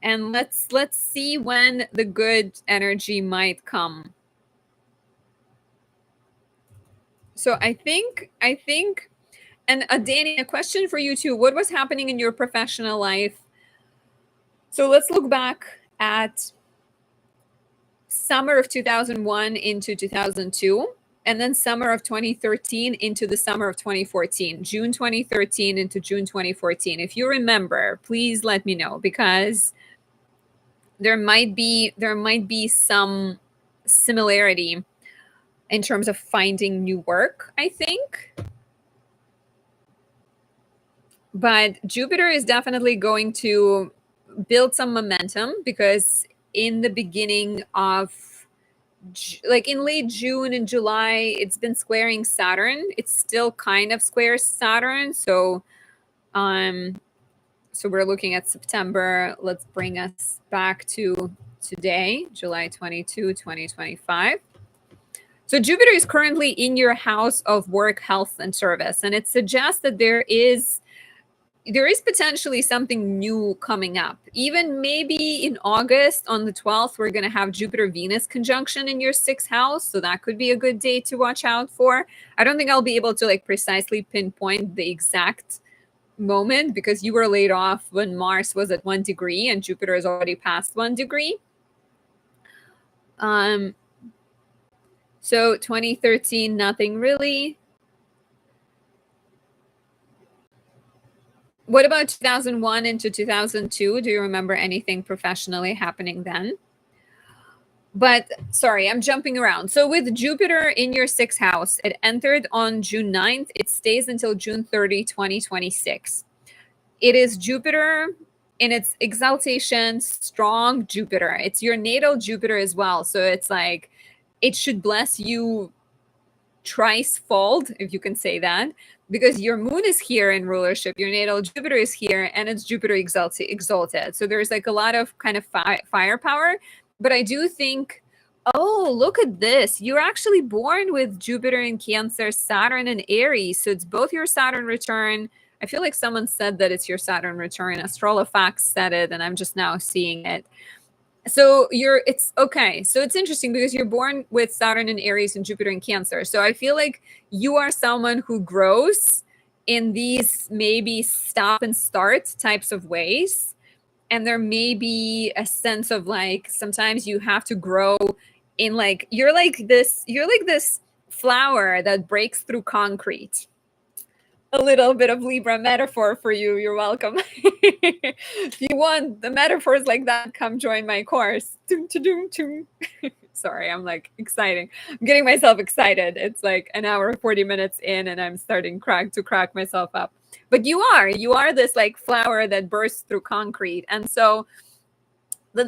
And let's see when the good energy might come. So I think and Danny, a question for you too. What was happening in your professional life? So let's look back at summer of 2001 into 2002, and then summer of 2013 into the summer of 2014, June 2013 into June 2014. If you remember, please let me know, because there might be some similarity in terms of finding new work, I think. But Jupiter is definitely going to build some momentum, because in the beginning of, like in late June and July, it's been squaring Saturn. It's still kind of squares Saturn. So we're looking at September. Let's bring us back to today, July 22, 2025. So Jupiter is currently in your house of work, health, and service. And it suggests that there is potentially something new coming up. Even maybe in August on the 12th, we're going to have Jupiter-Venus conjunction in your sixth house. So that could be a good date to watch out for. I don't think I'll be able to like precisely pinpoint the exact moment, because you were laid off when Mars was at 1 degree and Jupiter is already past 1 degree. So 2013, nothing really. What about 2001 into 2002? Do you remember anything professionally happening then? But sorry, I'm jumping around. So with Jupiter in your sixth house, it entered on June 9th. It stays until June 30, 2026. It is Jupiter in its exaltation, strong Jupiter. It's your natal Jupiter as well. So it's like, it should bless you tricefold, if you can say that, because your moon is here in rulership, your natal Jupiter is here, and it's Jupiter exalted. So there's like a lot of kind of firepower. But I do think, oh, look at this. You're actually born with Jupiter in Cancer, Saturn in Aries. So it's both your Saturn return. I feel like someone said that it's your Saturn return. Astrolofax said it, and I'm just now seeing it. So it's okay. So it's interesting because you're born with Saturn in Aries and Jupiter in Cancer. So I feel like you are someone who grows in these maybe stop and start types of ways. And there may be a sense of like, sometimes you have to grow in like, you're like this flower that breaks through concrete. A little bit of Libra metaphor for you. You're welcome. If you want the metaphors like that, come join my course. Sorry, I'm like exciting. I'm getting myself excited. It's like an hour, 40 minutes in, and I'm starting to crack myself up. But you are this like flower that bursts through concrete. And so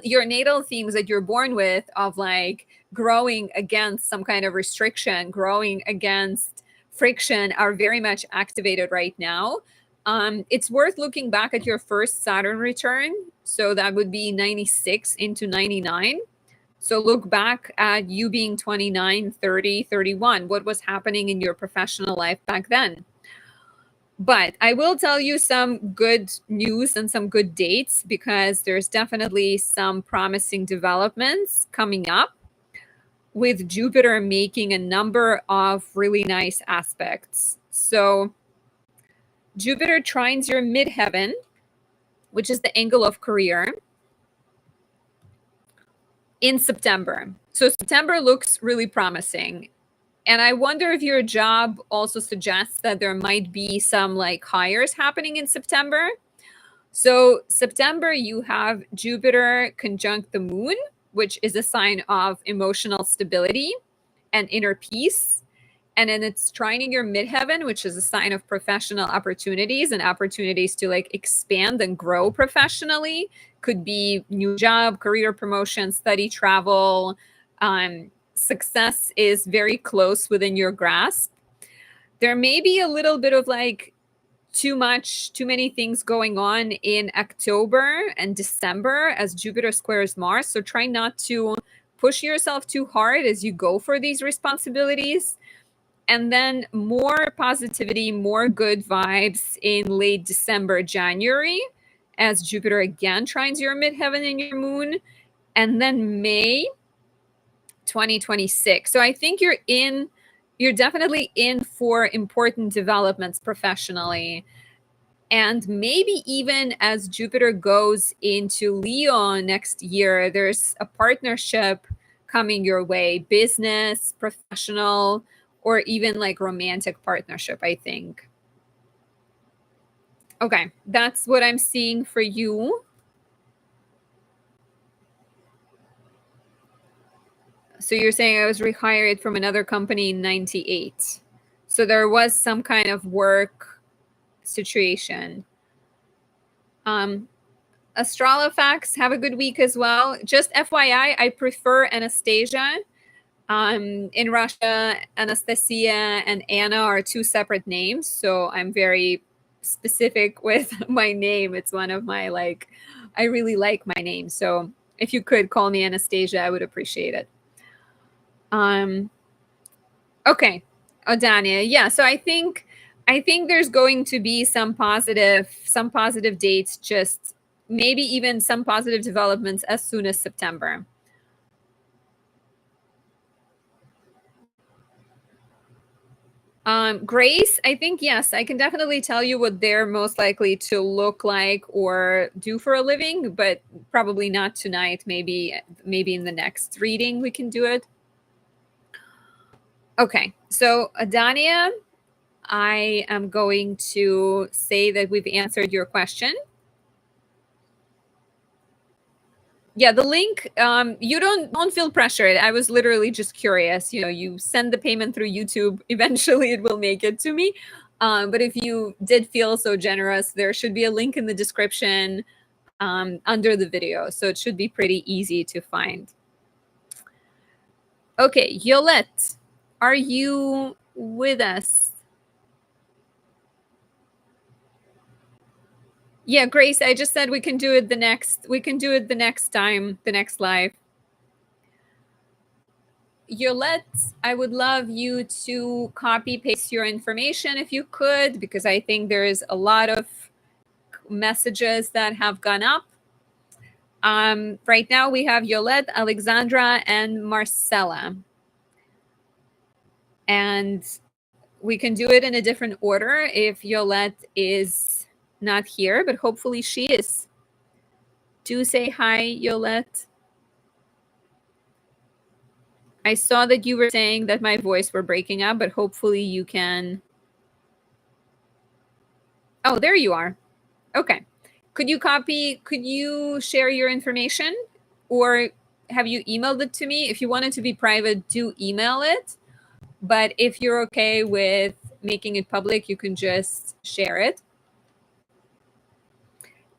your natal themes that you're born with, of like growing against some kind of restriction, growing against friction, are very much activated right now. It's worth looking back at your first Saturn return. So that would be 96 into 99. So look back at you being 29, 30, 31. What was happening in your professional life back then? But I will tell you some good news and some good dates, because there's definitely some promising developments coming up, with Jupiter making a number of really nice aspects. So Jupiter trines your midheaven, which is the angle of career, in September. So September looks really promising. And I wonder if your job also suggests that there might be some like hires happening in September. So September, you have Jupiter conjunct the moon, which is a sign of emotional stability and inner peace. And then it's trining your midheaven, which is a sign of professional opportunities and opportunities to like expand and grow professionally. Could be new job, career promotion, study, travel, success is very close within your grasp. There may be a little bit of like too many things going on in October and December as Jupiter squares Mars. So try not to push yourself too hard as you go for these responsibilities. And then more positivity, more good vibes in late December, January, as Jupiter again trines your midheaven and your moon. And then May 2026. So I think you're definitely in for important developments professionally. And maybe even as Jupiter goes into Leo next year, there's a partnership coming your way, business, professional, or even like romantic partnership, I think. Okay, that's what I'm seeing for you. So you're saying I was rehired from another company in 98. So there was some kind of work situation. Astrolofax, have a good week as well. Just FYI, I prefer Anastasia. In Russia, Anastasia and Anna are two separate names. So I'm very specific with my name. It's one of my I really like my name. So if you could call me Anastasia, I would appreciate it. Okay. Odania. Yeah. So I think there's going to be some positive dates, just maybe even some positive developments as soon as September. Grace, I think, yes, I can definitely tell you what they're most likely to look like or do for a living, but probably not tonight. Maybe in the next reading we can do it. Okay, so Adania, I am going to say that we've answered your question. Yeah, the link, you don't feel pressured. I was literally just curious. You send the payment through YouTube. Eventually it will make it to me. But if you did feel so generous, there should be a link in the description under the video. So it should be pretty easy to find. Okay, Yolette, are you with us? Yeah, Grace, I just said we can do it the next time, the next live. Yolette, I would love you to copy paste your information if you could, because I think there is a lot of messages that have gone up. Right now we have Yolette, Alexandra, and Marcella. And we can do it in a different order if Yolette is not here, but hopefully she is. Do say hi, Yolette. I saw that you were saying that my voice were breaking up, but hopefully you can. Oh, there you are. Okay. Could you share your information, or have you emailed it to me? If you want it to be private, do email it. But if you're okay with making it public, you can just share it.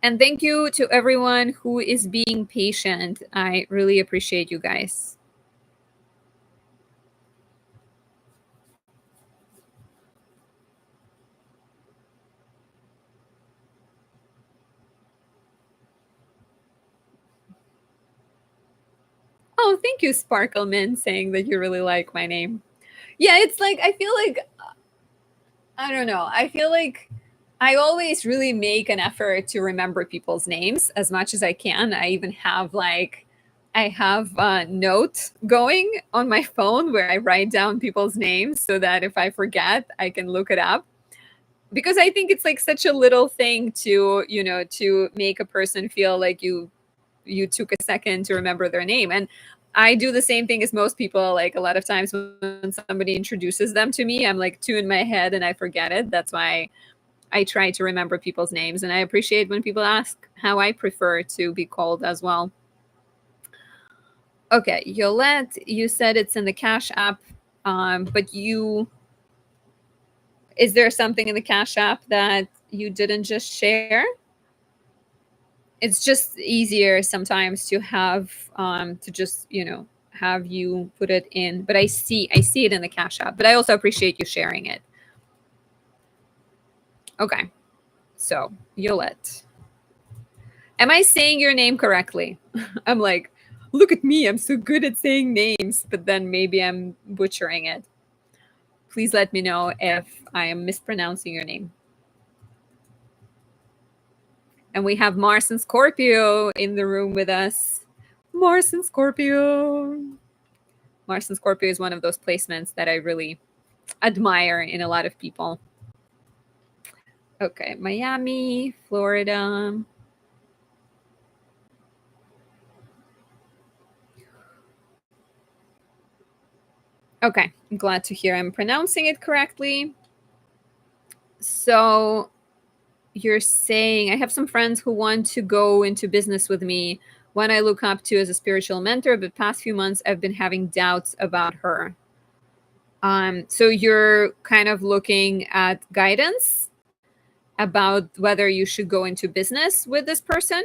And thank you to everyone who is being patient. I really appreciate you guys. Oh, thank you, Sparkleman, saying that you really like my name. Yeah, it's like, I feel like, I don't know. I feel like I always really make an effort to remember people's names as much as I can. I even have I have a note going on my phone where I write down people's names so that if I forget, I can look it up. Because I think it's like such a little thing to, to make a person feel like you took a second to remember their name. And I do the same thing as most people. Like a lot of times when somebody introduces them to me, I'm like two in my head and I forget it. That's why I try to remember people's names. And I appreciate when people ask how I prefer to be called as well. Okay, Yolette, you said it's in the Cash App, but is there something in the Cash App that you didn't just share? It's just easier sometimes to have to just have you put it in, but I see it in the Cash App. But I also appreciate you sharing it. Okay, so Yolette, am I saying your name correctly? I'm like, look at me, I'm so good at saying names, but then maybe I'm butchering it. Please let me know if I am mispronouncing your name. And we have Mars and Scorpio in the room with us. Mars and Scorpio. Mars and Scorpio is one of those placements that I really admire in a lot of people. Okay, Miami, Florida. Okay, I'm glad to hear I'm pronouncing it correctly. So you're saying I have some friends who want to go into business with me, one I look up to as a spiritual mentor, but past few months I've been having doubts about her. So you're kind of looking at guidance about whether you should go into business with this person?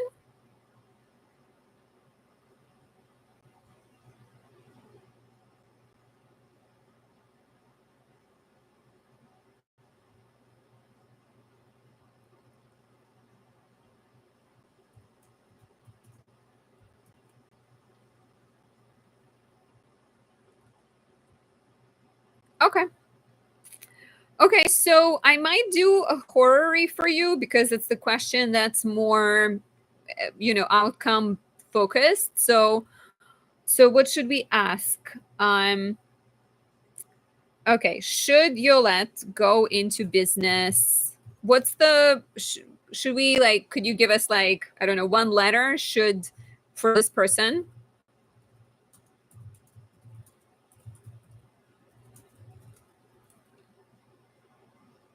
Okay. Okay, so I might do a horror for you because it's the question that's more, outcome focused. So what should we ask? Okay, should Yolette go into business? What's the should we like? Could you give us like I don't know one letter? Should for this person?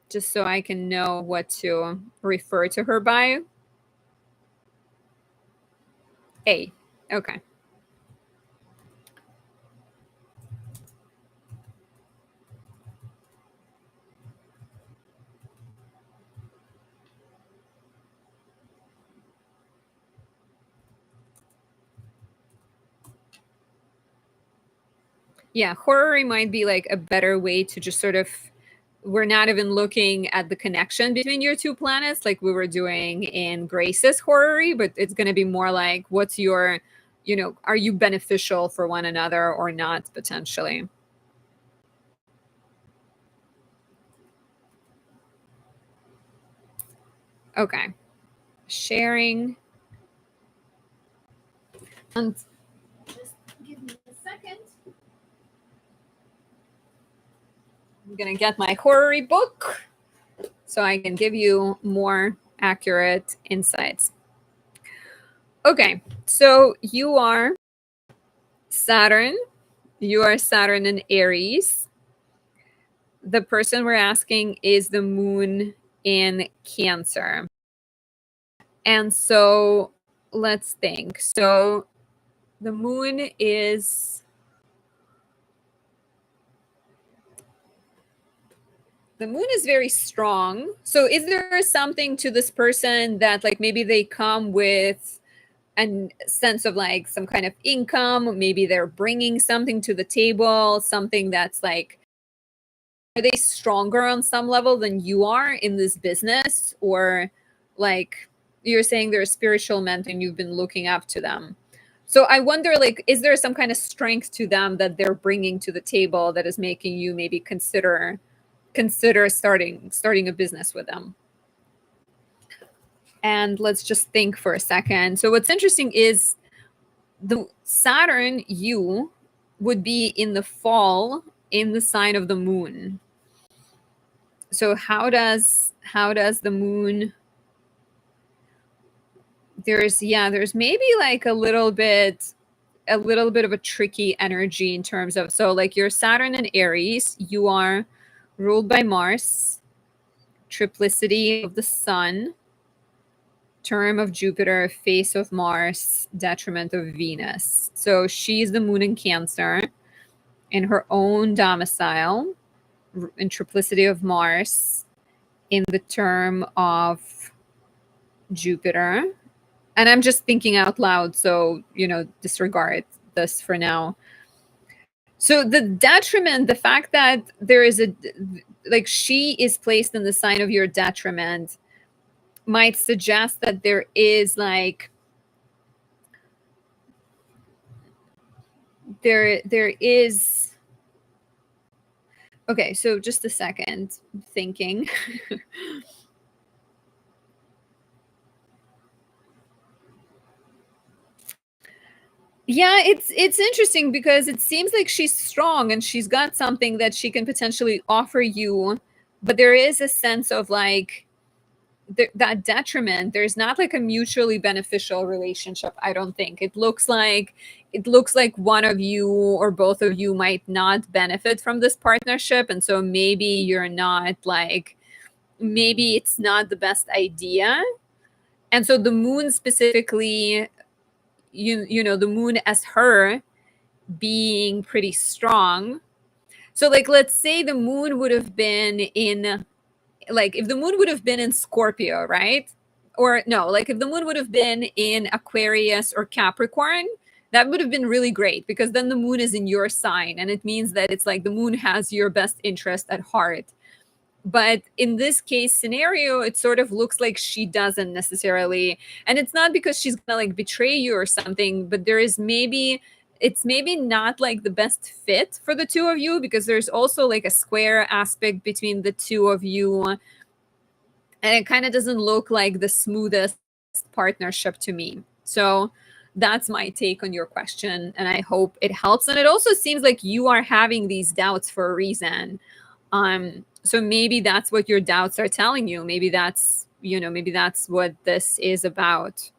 Just so I can know what to refer to her by. A. Okay. Yeah, horror might be like a better way to just sort of we're not even looking at the connection between your two planets like we were doing in Grace's horror, but it's going to be more like what's your, are you beneficial for one another or not potentially? Okay. Sharing. And just give me a second. I'm going to get my horror book so I can give you more accurate insights. Okay, so you are Saturn. You are Saturn in Aries. The person we're asking is the moon in Cancer. And so let's think. So the moon is very strong. So is there something to this person that like maybe they come with a sense of like some kind of income, maybe they're bringing something to the table, something that's like, are they stronger on some level than you are in this business? Or like you're saying they're a spiritual mentor and you've been looking up to them. So I wonder, like, is there some kind of strength to them that they're bringing to the table that is making you maybe consider starting a business with them? And let's just think for a second. So what's interesting is the Saturn you would be in the fall in the sign of the moon. So how does the moon, there's maybe like a little bit of a tricky energy in terms of, so like your Saturn and Aries, you are ruled by Mars, triplicity of the sun, term of Jupiter, face of Mars, detriment of Venus. So she's the moon in Cancer in her own domicile, in triplicity of Mars, in the term of Jupiter. And I'm just thinking out loud, so disregard this for now. So the detriment, the fact that there is like she is placed in the sign of your detriment might suggest that there is like there is okay, so just a second thinking. Yeah, it's interesting because it seems like she's strong and she's got something that she can potentially offer you, but there is a sense of like that detriment. There's not like a mutually beneficial relationship, I don't think. It looks like one of you or both of you might not benefit from this partnership, and so maybe you're not like maybe it's not the best idea. And so the moon specifically, you know, the moon as her being pretty strong. So like let's say the moon would have been in like if the moon would have been in Scorpio, right? Or no, like if the moon would have been in Aquarius or Capricorn, that would have been really great because then the moon is in your sign and it means that it's like the moon has your best interest at heart. But in this case scenario, it sort of looks like she doesn't necessarily, and it's not because she's gonna like betray you or something, but there is maybe it's maybe not like the best fit for the two of you because there's also like a square aspect between the two of you, and it kind of doesn't look like the smoothest partnership to me. So that's my take on your question, and I hope it helps. And it also seems like you are having these doubts for a reason. So maybe that's what your doubts are telling you. Maybe that's, maybe that's what this is about.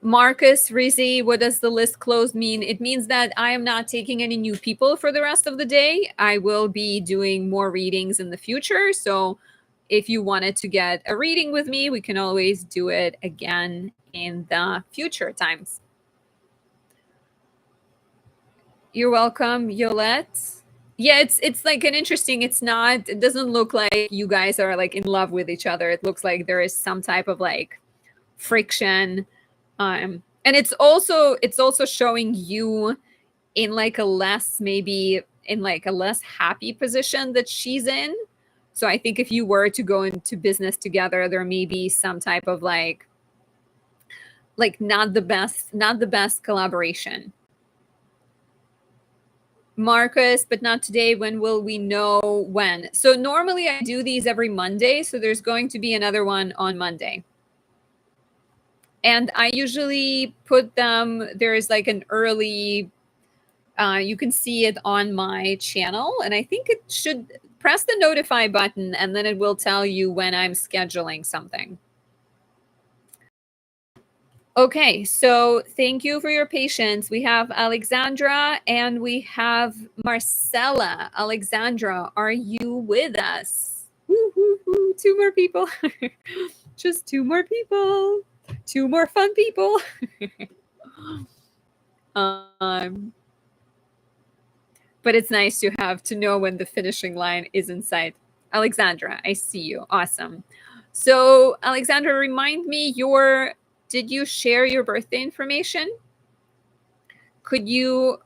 Marcus Rizzi, what does the list closed mean? It means that I am not taking any new people for the rest of the day. I will be doing more readings in the future. So if you wanted to get a reading with me, we can always do it again in the future times. You're welcome, Yolette. Yeah, it's like an interesting, it doesn't look like you guys are like in love with each other. It looks like there is some type of like friction. And it's also showing you in like a less, maybe in like a less happy position that she's in. So I think if you were to go into business together, there may be some type of like not the best collaboration. Marcus, but not today. When will we know when? So normally I do these every Monday, so there's going to be another one on Monday. And I usually put them, there is like an early, you can see it on my channel, and I think it should press the notify button and then it will tell you when I'm scheduling something. Okay, so thank you for your patience. We have Alexandra and we have Marcella. Alexandra, are you with us? Woo, woo, woo. Two more people. Just two more people. Two more fun people. um, but it's nice to have to know when the finishing line is in sight. Alexandra, I see you. Awesome. So, Alexandra, remind me did you share your birthday information? Could you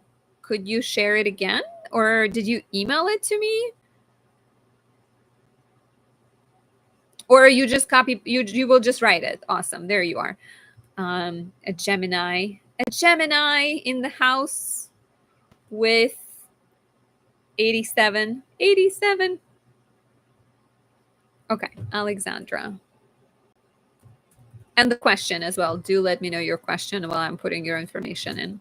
share it again, or did you email it to me? Or you just copy, you will just write it. Awesome. There you are. A Gemini in the house with 87. Okay, Alexandra. And the question as well. Do let me know your question while I'm putting your information in.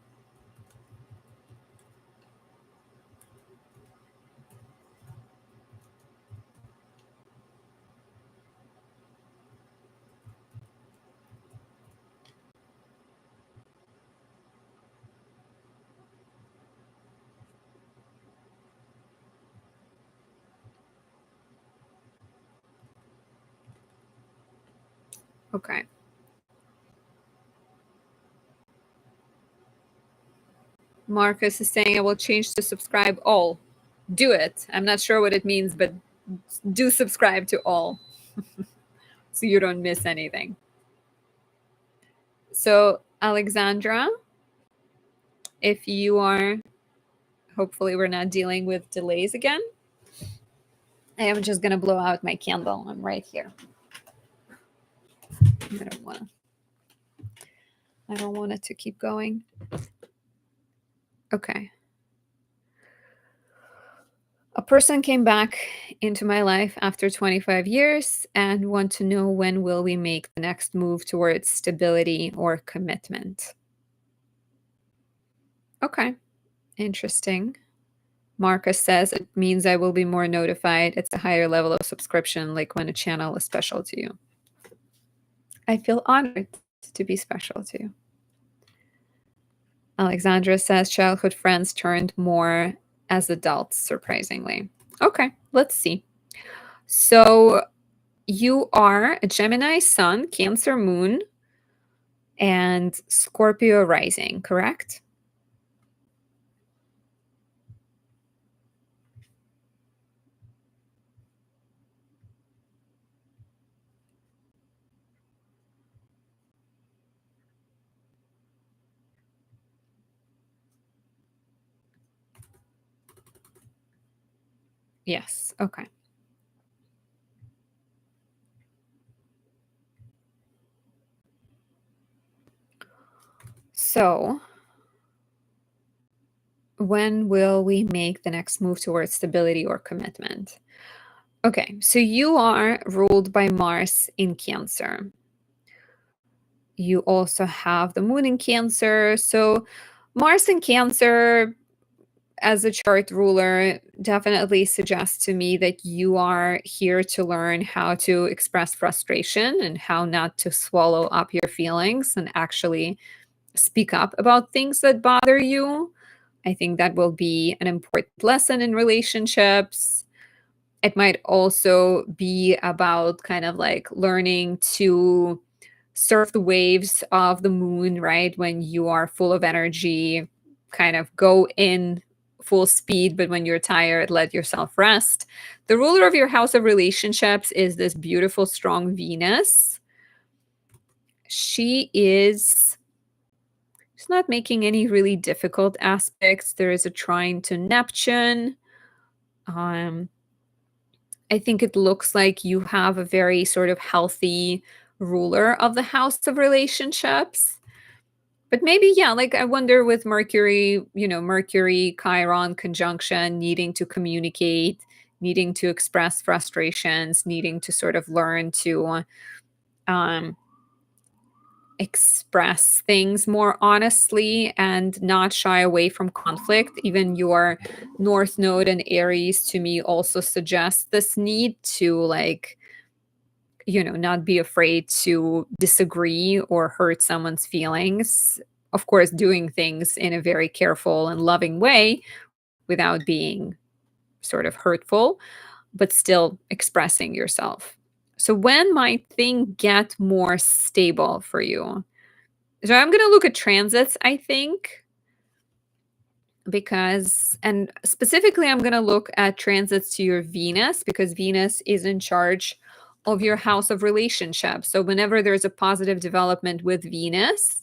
Okay. Marcus is saying I will change to subscribe all. Do it. I'm not sure what it means, but do subscribe to all so you don't miss anything. So, Alexandra, if you are, hopefully, we're not dealing with delays again. I am just going to blow out my candle. I'm right here. I don't want it to keep going. Okay. A person came back into my life after 25 years and want to know when will we make the next move towards stability or commitment. Okay. Interesting. Marcus says it means I will be more notified. It's a higher level of subscription, like when a channel is special to you. I feel honored to be special to you. Alexandra says childhood friends turned more as adults, surprisingly. Okay, let's see. So you are a Gemini sun, Cancer moon, and Scorpio rising, correct? Yes, okay. So when will we make the next move towards stability or commitment? Okay, so you are ruled by Mars in Cancer. You also have the moon in Cancer. So Mars in Cancer as a chart ruler definitely suggests to me that you are here to learn how to express frustration and how not to swallow up your feelings and actually speak up about things that bother you. I think that will be an important lesson in relationships. It might also be about kind of like learning to surf the waves of the moon, right? When you are full of energy, kind of go in full speed, but when you're tired, let yourself rest. The ruler of your house of relationships is this beautiful, strong Venus. She's not making any really difficult aspects. There is a trine to Neptune. Um, I think it looks like you have a very sort of healthy ruler of the house of relationships. But maybe, yeah, like I wonder with Mercury, Mercury, Chiron conjunction, needing to communicate, needing to express frustrations, needing to sort of learn to um, express things more honestly and not shy away from conflict. Even your North Node and Aries to me also suggests this need to like not be afraid to disagree or hurt someone's feelings. Of course, doing things in a very careful and loving way without being sort of hurtful, but still expressing yourself. So, when might things get more stable for you? So, I'm going to look at transits, I think, and specifically, I'm going to look at transits to your Venus because Venus is in charge of your house of relationships. So whenever there's a positive development with Venus,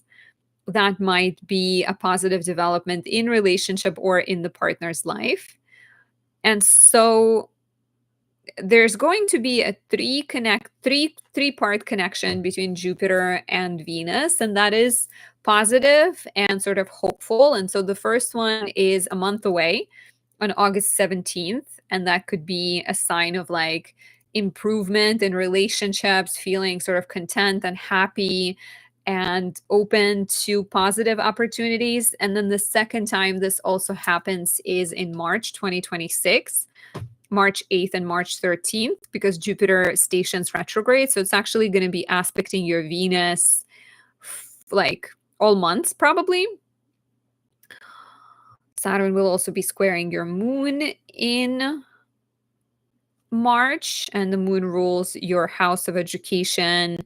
that might be a positive development in relationship or in the partner's life. And so there's going to be a three-part connection between Jupiter and Venus, and that is positive and sort of hopeful. And so the first one is a month away on August 17th, and that could be a sign of like improvement in relationships, feeling sort of content and happy and open to positive opportunities. And then the second time this also happens is in March 2026. March 8th and March 13th because Jupiter stations retrograde. So it's actually going to be aspecting your Venus like all months probably. Saturn will also be squaring your moon in March, and the moon rules your house of education,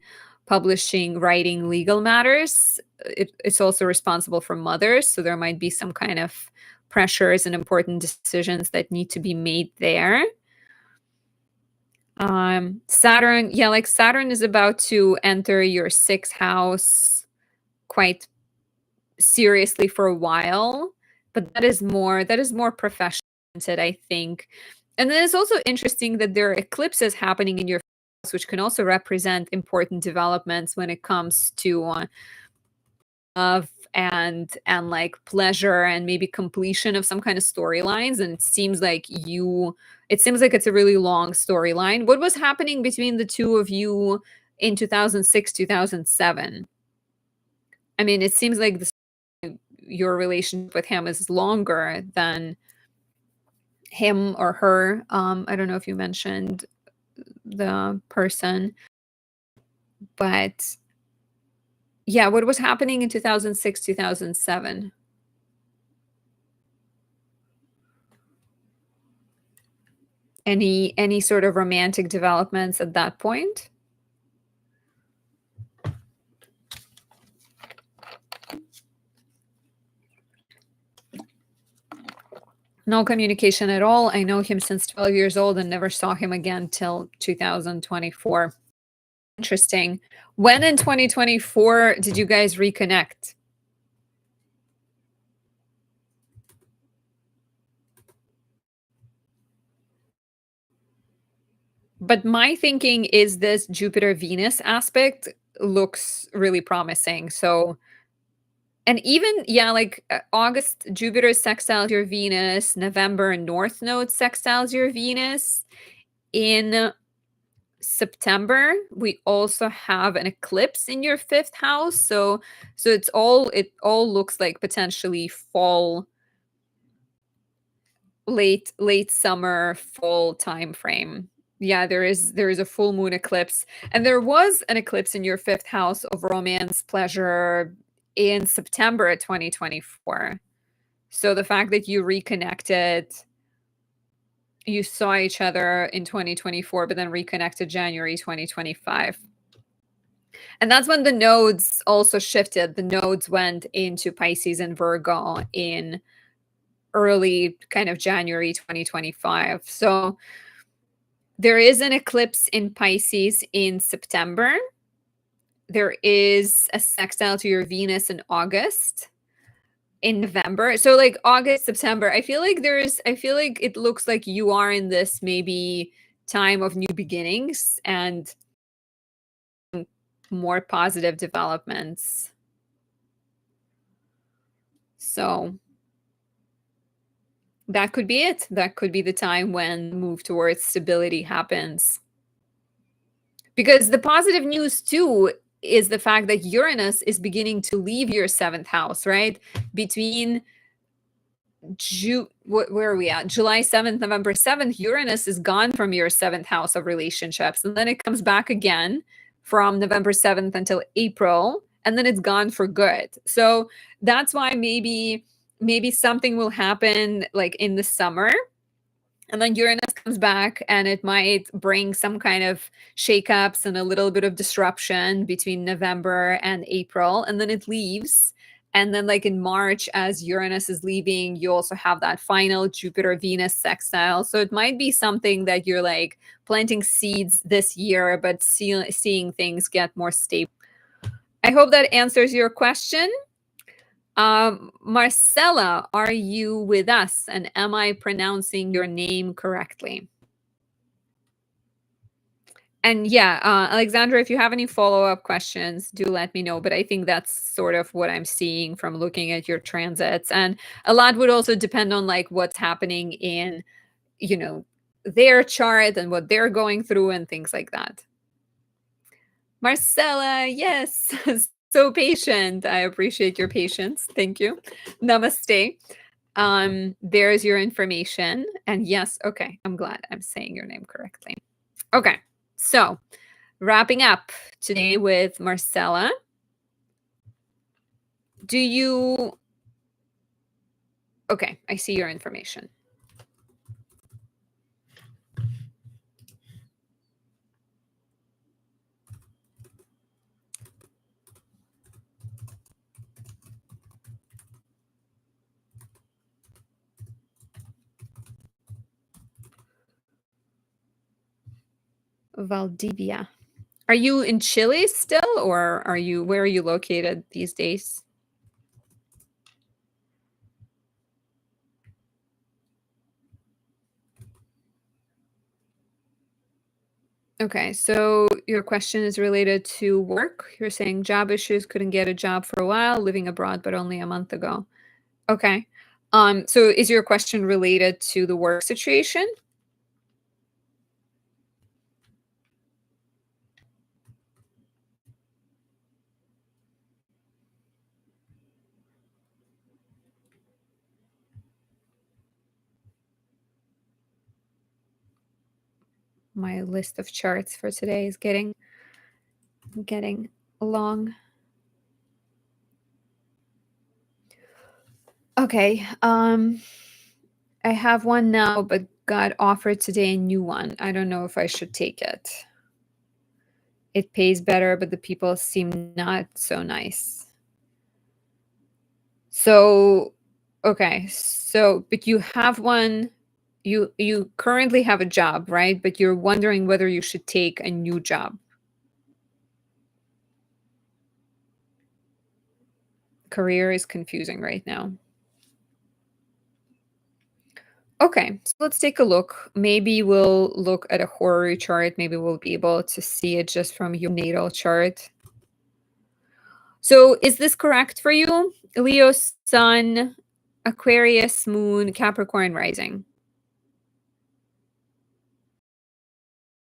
publishing, writing, legal matters. It's also responsible for mothers. So there might be some kind of pressures and important decisions that need to be made there. Saturn is about to enter your sixth house quite seriously for a while, but that is more professional, I think. And then it's also interesting that there are eclipses happening in your house, which can also represent important developments when it comes to love and like pleasure and maybe completion of some kind of storylines. And it seems like it's a really long storyline. What was happening between the two of you in 2006, 2007? I mean, it seems like your relationship with him is longer than him or her. I don't know if you mentioned the person, but yeah, what was happening in 2006, 2007? Any sort of romantic developments at that point? No communication at all. I know him since 12 years old and never saw him again till 2024. Interesting. When in 2024 did you guys reconnect? But my thinking is this Jupiter Venus aspect looks really promising. So, and even, yeah, like August, Jupiter sextiles your Venus, November, North Node sextiles your Venus. In September, we also have an eclipse in your fifth house. So it all looks like potentially fall, late summer, fall time frame. Yeah, there is a full moon eclipse, and there was an eclipse in your fifth house of romance, pleasure in September 2024. So the fact that you reconnected, you saw each other in 2024, but then reconnected January 2025. And that's when the nodes also shifted. The nodes went into Pisces and Virgo in early kind of January 2025. So there is an eclipse in Pisces in September. There is a sextile to your Venus in August. In November. So like August, September, I feel like it looks like you are in this maybe time of new beginnings and more positive developments. So that could be it. That could be the time when the move towards stability happens. Because the positive news too is the fact that Uranus is beginning to leave your seventh house, right? Between where are we at? July 7th, November 7th, Uranus is gone from your seventh house of relationships. And then it comes back again from November 7th until April. And then it's gone for good. So that's why maybe something will happen like in the summer, and then Uranus comes back and it might bring some kind of shakeups and a little bit of disruption between November and April. And then it leaves. And then, like in March, as Uranus is leaving, you also have that final Jupiter Venus sextile. So it might be something that you're like planting seeds this year, but seeing things get more stable. I hope that answers your question. Marcella, are you with us? And am I pronouncing your name correctly? And yeah, Alexandra, if you have any follow-up questions, do let me know. But I think that's sort of what I'm seeing from looking at your transits. And a lot would also depend on like what's happening in, their chart and what they're going through and things like that. Marcella, yes. So patient. I appreciate your patience. Thank you. Namaste. There's your information. And yes, okay. I'm glad I'm saying your name correctly. Okay. So, wrapping up today with Marcella. Okay, I see your information. Valdivia. Are you in Chile still, or where are you located these days? Okay, so your question is related to work. You're saying job issues, couldn't get a job for a while, living abroad, but only a month ago. Okay. So is your question related to the work situation? My list of charts for today is getting long. Okay. I have one now, but got offered today a new one. I don't know if I should take it. It pays better, but the people seem not so nice. So, okay. So, but you have one, you currently have a job, right? But you're wondering whether you should take a new job. Career is confusing right now. Okay, so let's take a look. Maybe we'll look at a horary chart. Maybe we'll be able to see it just from your natal chart. So, is this correct for you? Leo Sun, Aquarius Moon, Capricorn Rising.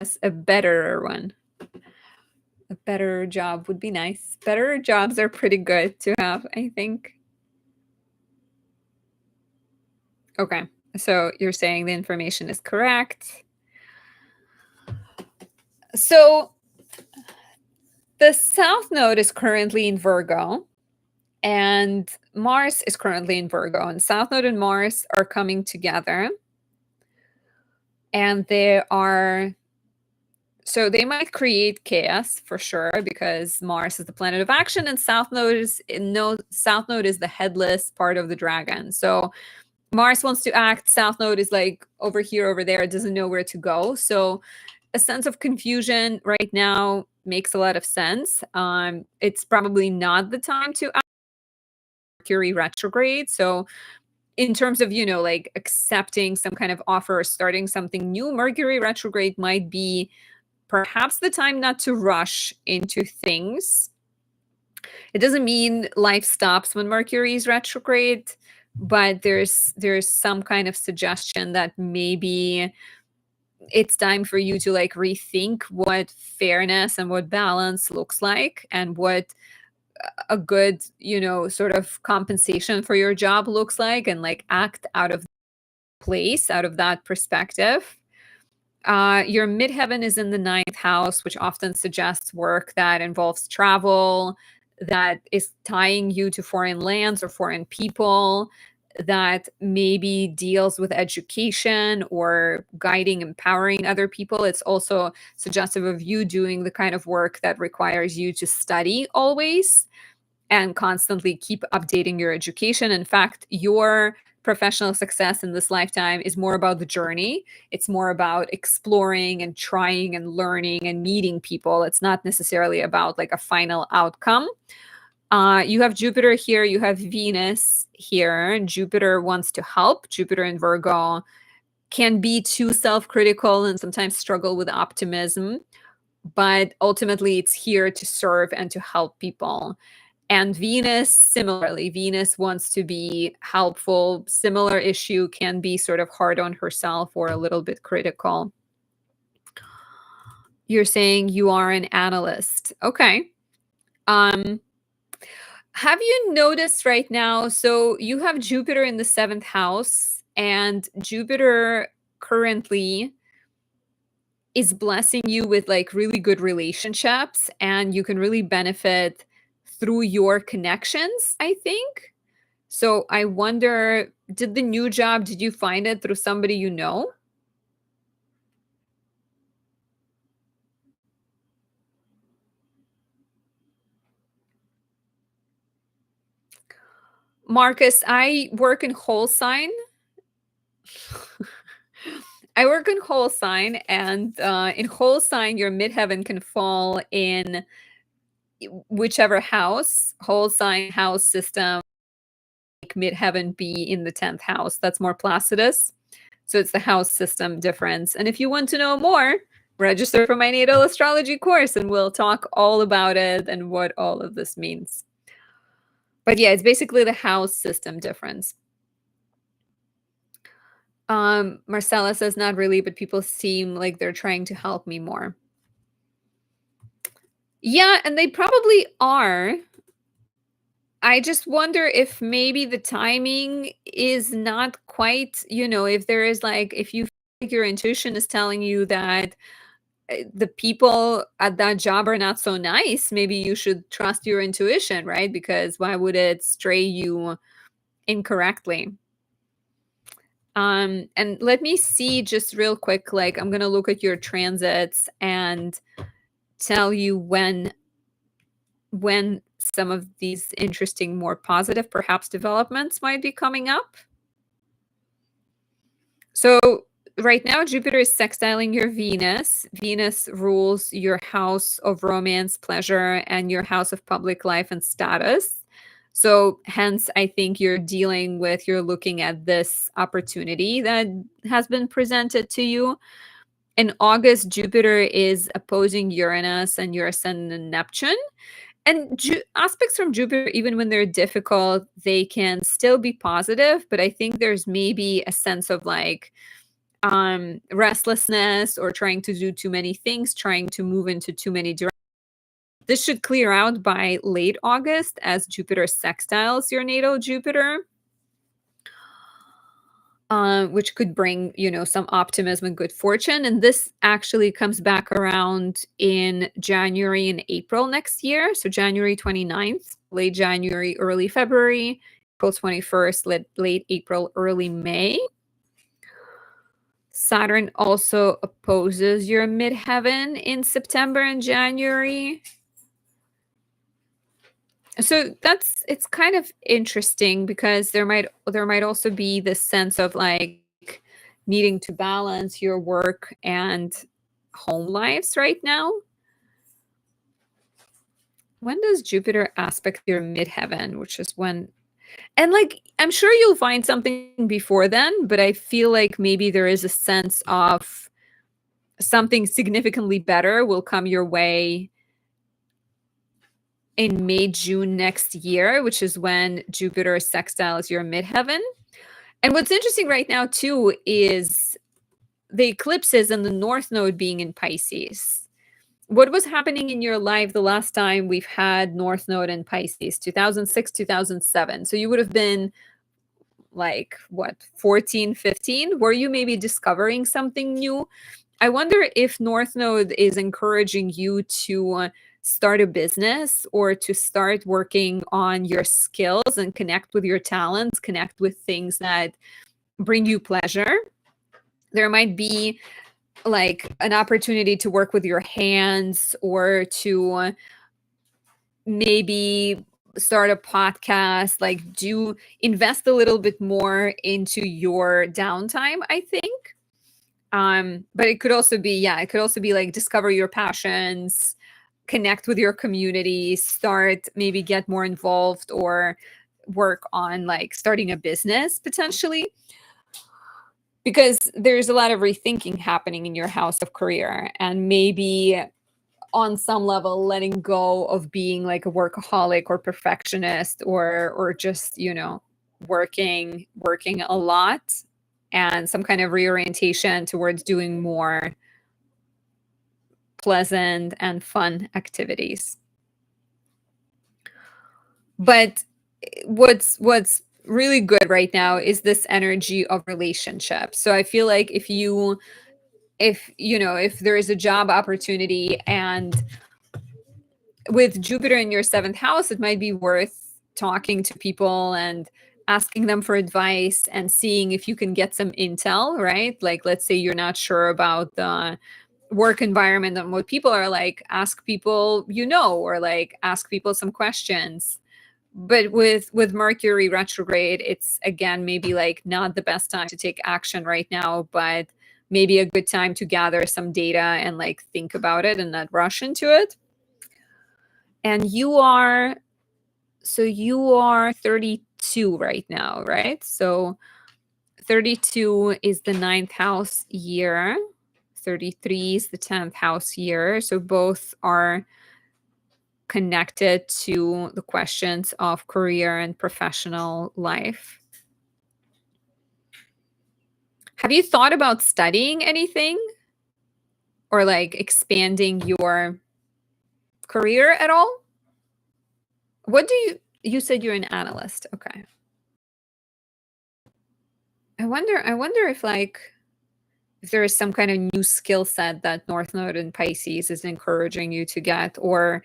That's a better one. A better job would be nice. Better jobs are pretty good to have, I think. Okay, so you're saying the information is correct. So, the South Node is currently in Virgo, and Mars is currently in Virgo, and South Node and Mars are coming together, and they might create chaos for sure because Mars is the planet of action and South Node is the headless part of the dragon. So Mars wants to act, South Node is like over here, over there, it doesn't know where to go. So a sense of confusion right now makes a lot of sense. It's probably not the time to act Mercury retrograde. So in terms of, like accepting some kind of offer or starting something new, Mercury retrograde might be perhaps the time not to rush into things. It doesn't mean life stops when Mercury is retrograde, but there's some kind of suggestion that maybe it's time for you to like rethink what fairness and what balance looks like and what a good, sort of compensation for your job looks like, and like act out of place, out of that perspective. Your midheaven is in the ninth house, which often suggests work that involves travel, that is tying you to foreign lands or foreign people, that maybe deals with education or guiding, empowering other people. It's also suggestive of you doing the kind of work that requires you to study always and constantly keep updating your education. In fact, your professional success in this lifetime is more about the journey. It's more about exploring and trying and learning and meeting people. It's not necessarily about like a final outcome. You have Jupiter here, you have Venus here. Jupiter wants to help. Jupiter in Virgo can be too self critical and sometimes struggle with optimism, but ultimately it's here to serve and to help people. And Venus, similarly, Venus wants to be helpful. Similar issue, can be sort of hard on herself or a little bit critical. You're saying you are an analyst. Okay. Um, have you noticed right now? So you have Jupiter in the seventh house, and Jupiter currently is blessing you with like really good relationships, and you can really benefit through your connections, I think. So I wonder, did the new job, did you find it through somebody you know? Marcus, I work in whole sign. I work in whole sign, and in whole sign, your midheaven can fall in whichever house, whole sign house system, like midheaven be in the 10th house. That's more Placidus. So it's the house system difference. And if you want to know more, register for my natal astrology course and we'll talk all about it and what all of this means. But yeah, it's basically the house system difference. Marcella says, not really, but people seem like they're trying to help me more. Yeah, and they probably are. I just wonder if maybe the timing is not quite, if there is like, if you feel like your intuition is telling you that the people at that job are not so nice, maybe you should trust your intuition, right? Because why would it stray you incorrectly? And let me see just real quick, like I'm gonna look at your transits and tell you when some of these interesting, more positive, perhaps developments might be coming up. So right now, Jupiter is sextiling your Venus. Venus rules your house of romance, pleasure, and your house of public life and status. So hence, I think you're looking at this opportunity that has been presented to you. In August, Jupiter is opposing Uranus and your ascendant Neptune. And aspects from Jupiter, even when they're difficult, they can still be positive. But I think there's maybe a sense of like restlessness or trying to do too many things, trying to move into too many directions. This should clear out by late August as Jupiter sextiles your natal Jupiter. Which could bring, some optimism and good fortune. And this actually comes back around in January and April next year. So January 29th, late January, early February, April 21st, late April, early May. Saturn also opposes your midheaven in September and January. So it's kind of interesting because there might also be this sense of like needing to balance your work and home lives right now. When does Jupiter aspect your midheaven, which is when, and like I'm sure you'll find something before then, but I feel like maybe there is a sense of something significantly better will come your way in May, June next year, which is when Jupiter sextiles your midheaven. And what's interesting right now, too, is the eclipses and the North Node being in Pisces. What was happening in your life the last time we've had North Node in Pisces? 2006, 2007. So you would have been like, what, 14, 15? Were you maybe discovering something new? I wonder if North Node is encouraging you to start a business or to start working on your skills and connect with your talents, connect with things that bring you pleasure. There might be like an opportunity to work with your hands or to maybe start a podcast, like do invest a little bit more into your downtime, I think. But it could also be, like discover your passions, connect with your community, maybe get more involved or work on like starting a business potentially. Because there's a lot of rethinking happening in your house of career, and maybe on some level letting go of being like a workaholic or perfectionist or just, working a lot, and some kind of reorientation towards doing more pleasant and fun activities. But what's really good right now is this energy of relationships. So I feel like if there is a job opportunity and with Jupiter in your 7th house, it might be worth talking to people and asking them for advice and seeing if you can get some intel, right? Like, let's say you're not sure about the work environment and what people are like, ask people, or like ask people some questions. But with Mercury retrograde, it's again maybe like not the best time to take action right now, but maybe a good time to gather some data and like think about it and not rush into it. And you are 32 right now, right? So 32 is the 9th house year. 33 is the 10th house year. So both are connected to the questions of career and professional life. Have you thought about studying anything or like expanding your career at all? What do you said you're an analyst. Okay. I wonder if like if there is some kind of new skill set that North Node in Pisces is encouraging you to get, or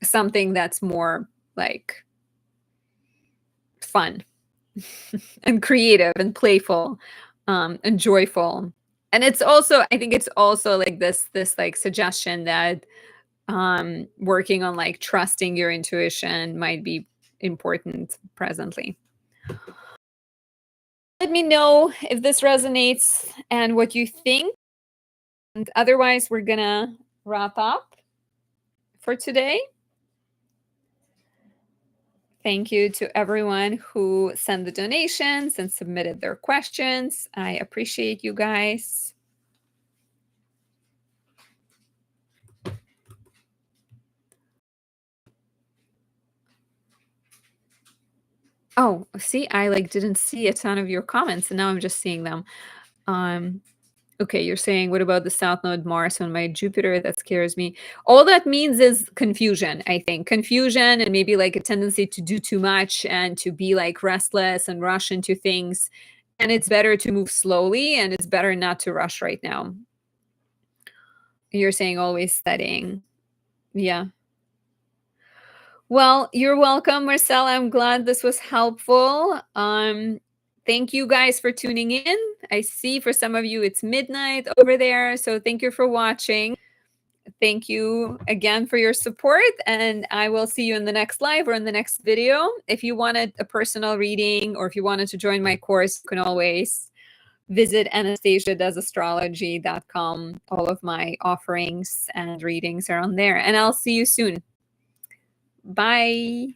something that's more like fun and creative and playful, and joyful. And it's also, I think it's also like this like suggestion that working on like trusting your intuition might be important presently. Let me know if this resonates and what you think. And otherwise, we're gonna wrap up for today. Thank you to everyone who sent the donations and submitted their questions. I appreciate you guys. Oh, see, I like didn't see a ton of your comments, and now I'm just seeing them. Okay, you're saying, what about the South Node Mars on my Jupiter? That scares me. All that means is confusion, I think. Confusion and maybe like a tendency to do too much and to be like restless and rush into things. And it's better to move slowly, and it's better not to rush right now. You're saying always studying. Yeah. Well, you're welcome, Marcella. I'm glad this was helpful. Thank you guys for tuning in. I see for some of you it's midnight over there, so thank you for watching. Thank you again for your support, and I will see you in the next live or in the next video. If you wanted a personal reading or if you wanted to join my course, you can always visit anastasiadoesastrology.com. All of my offerings and readings are on there, and I'll see you soon. Bye.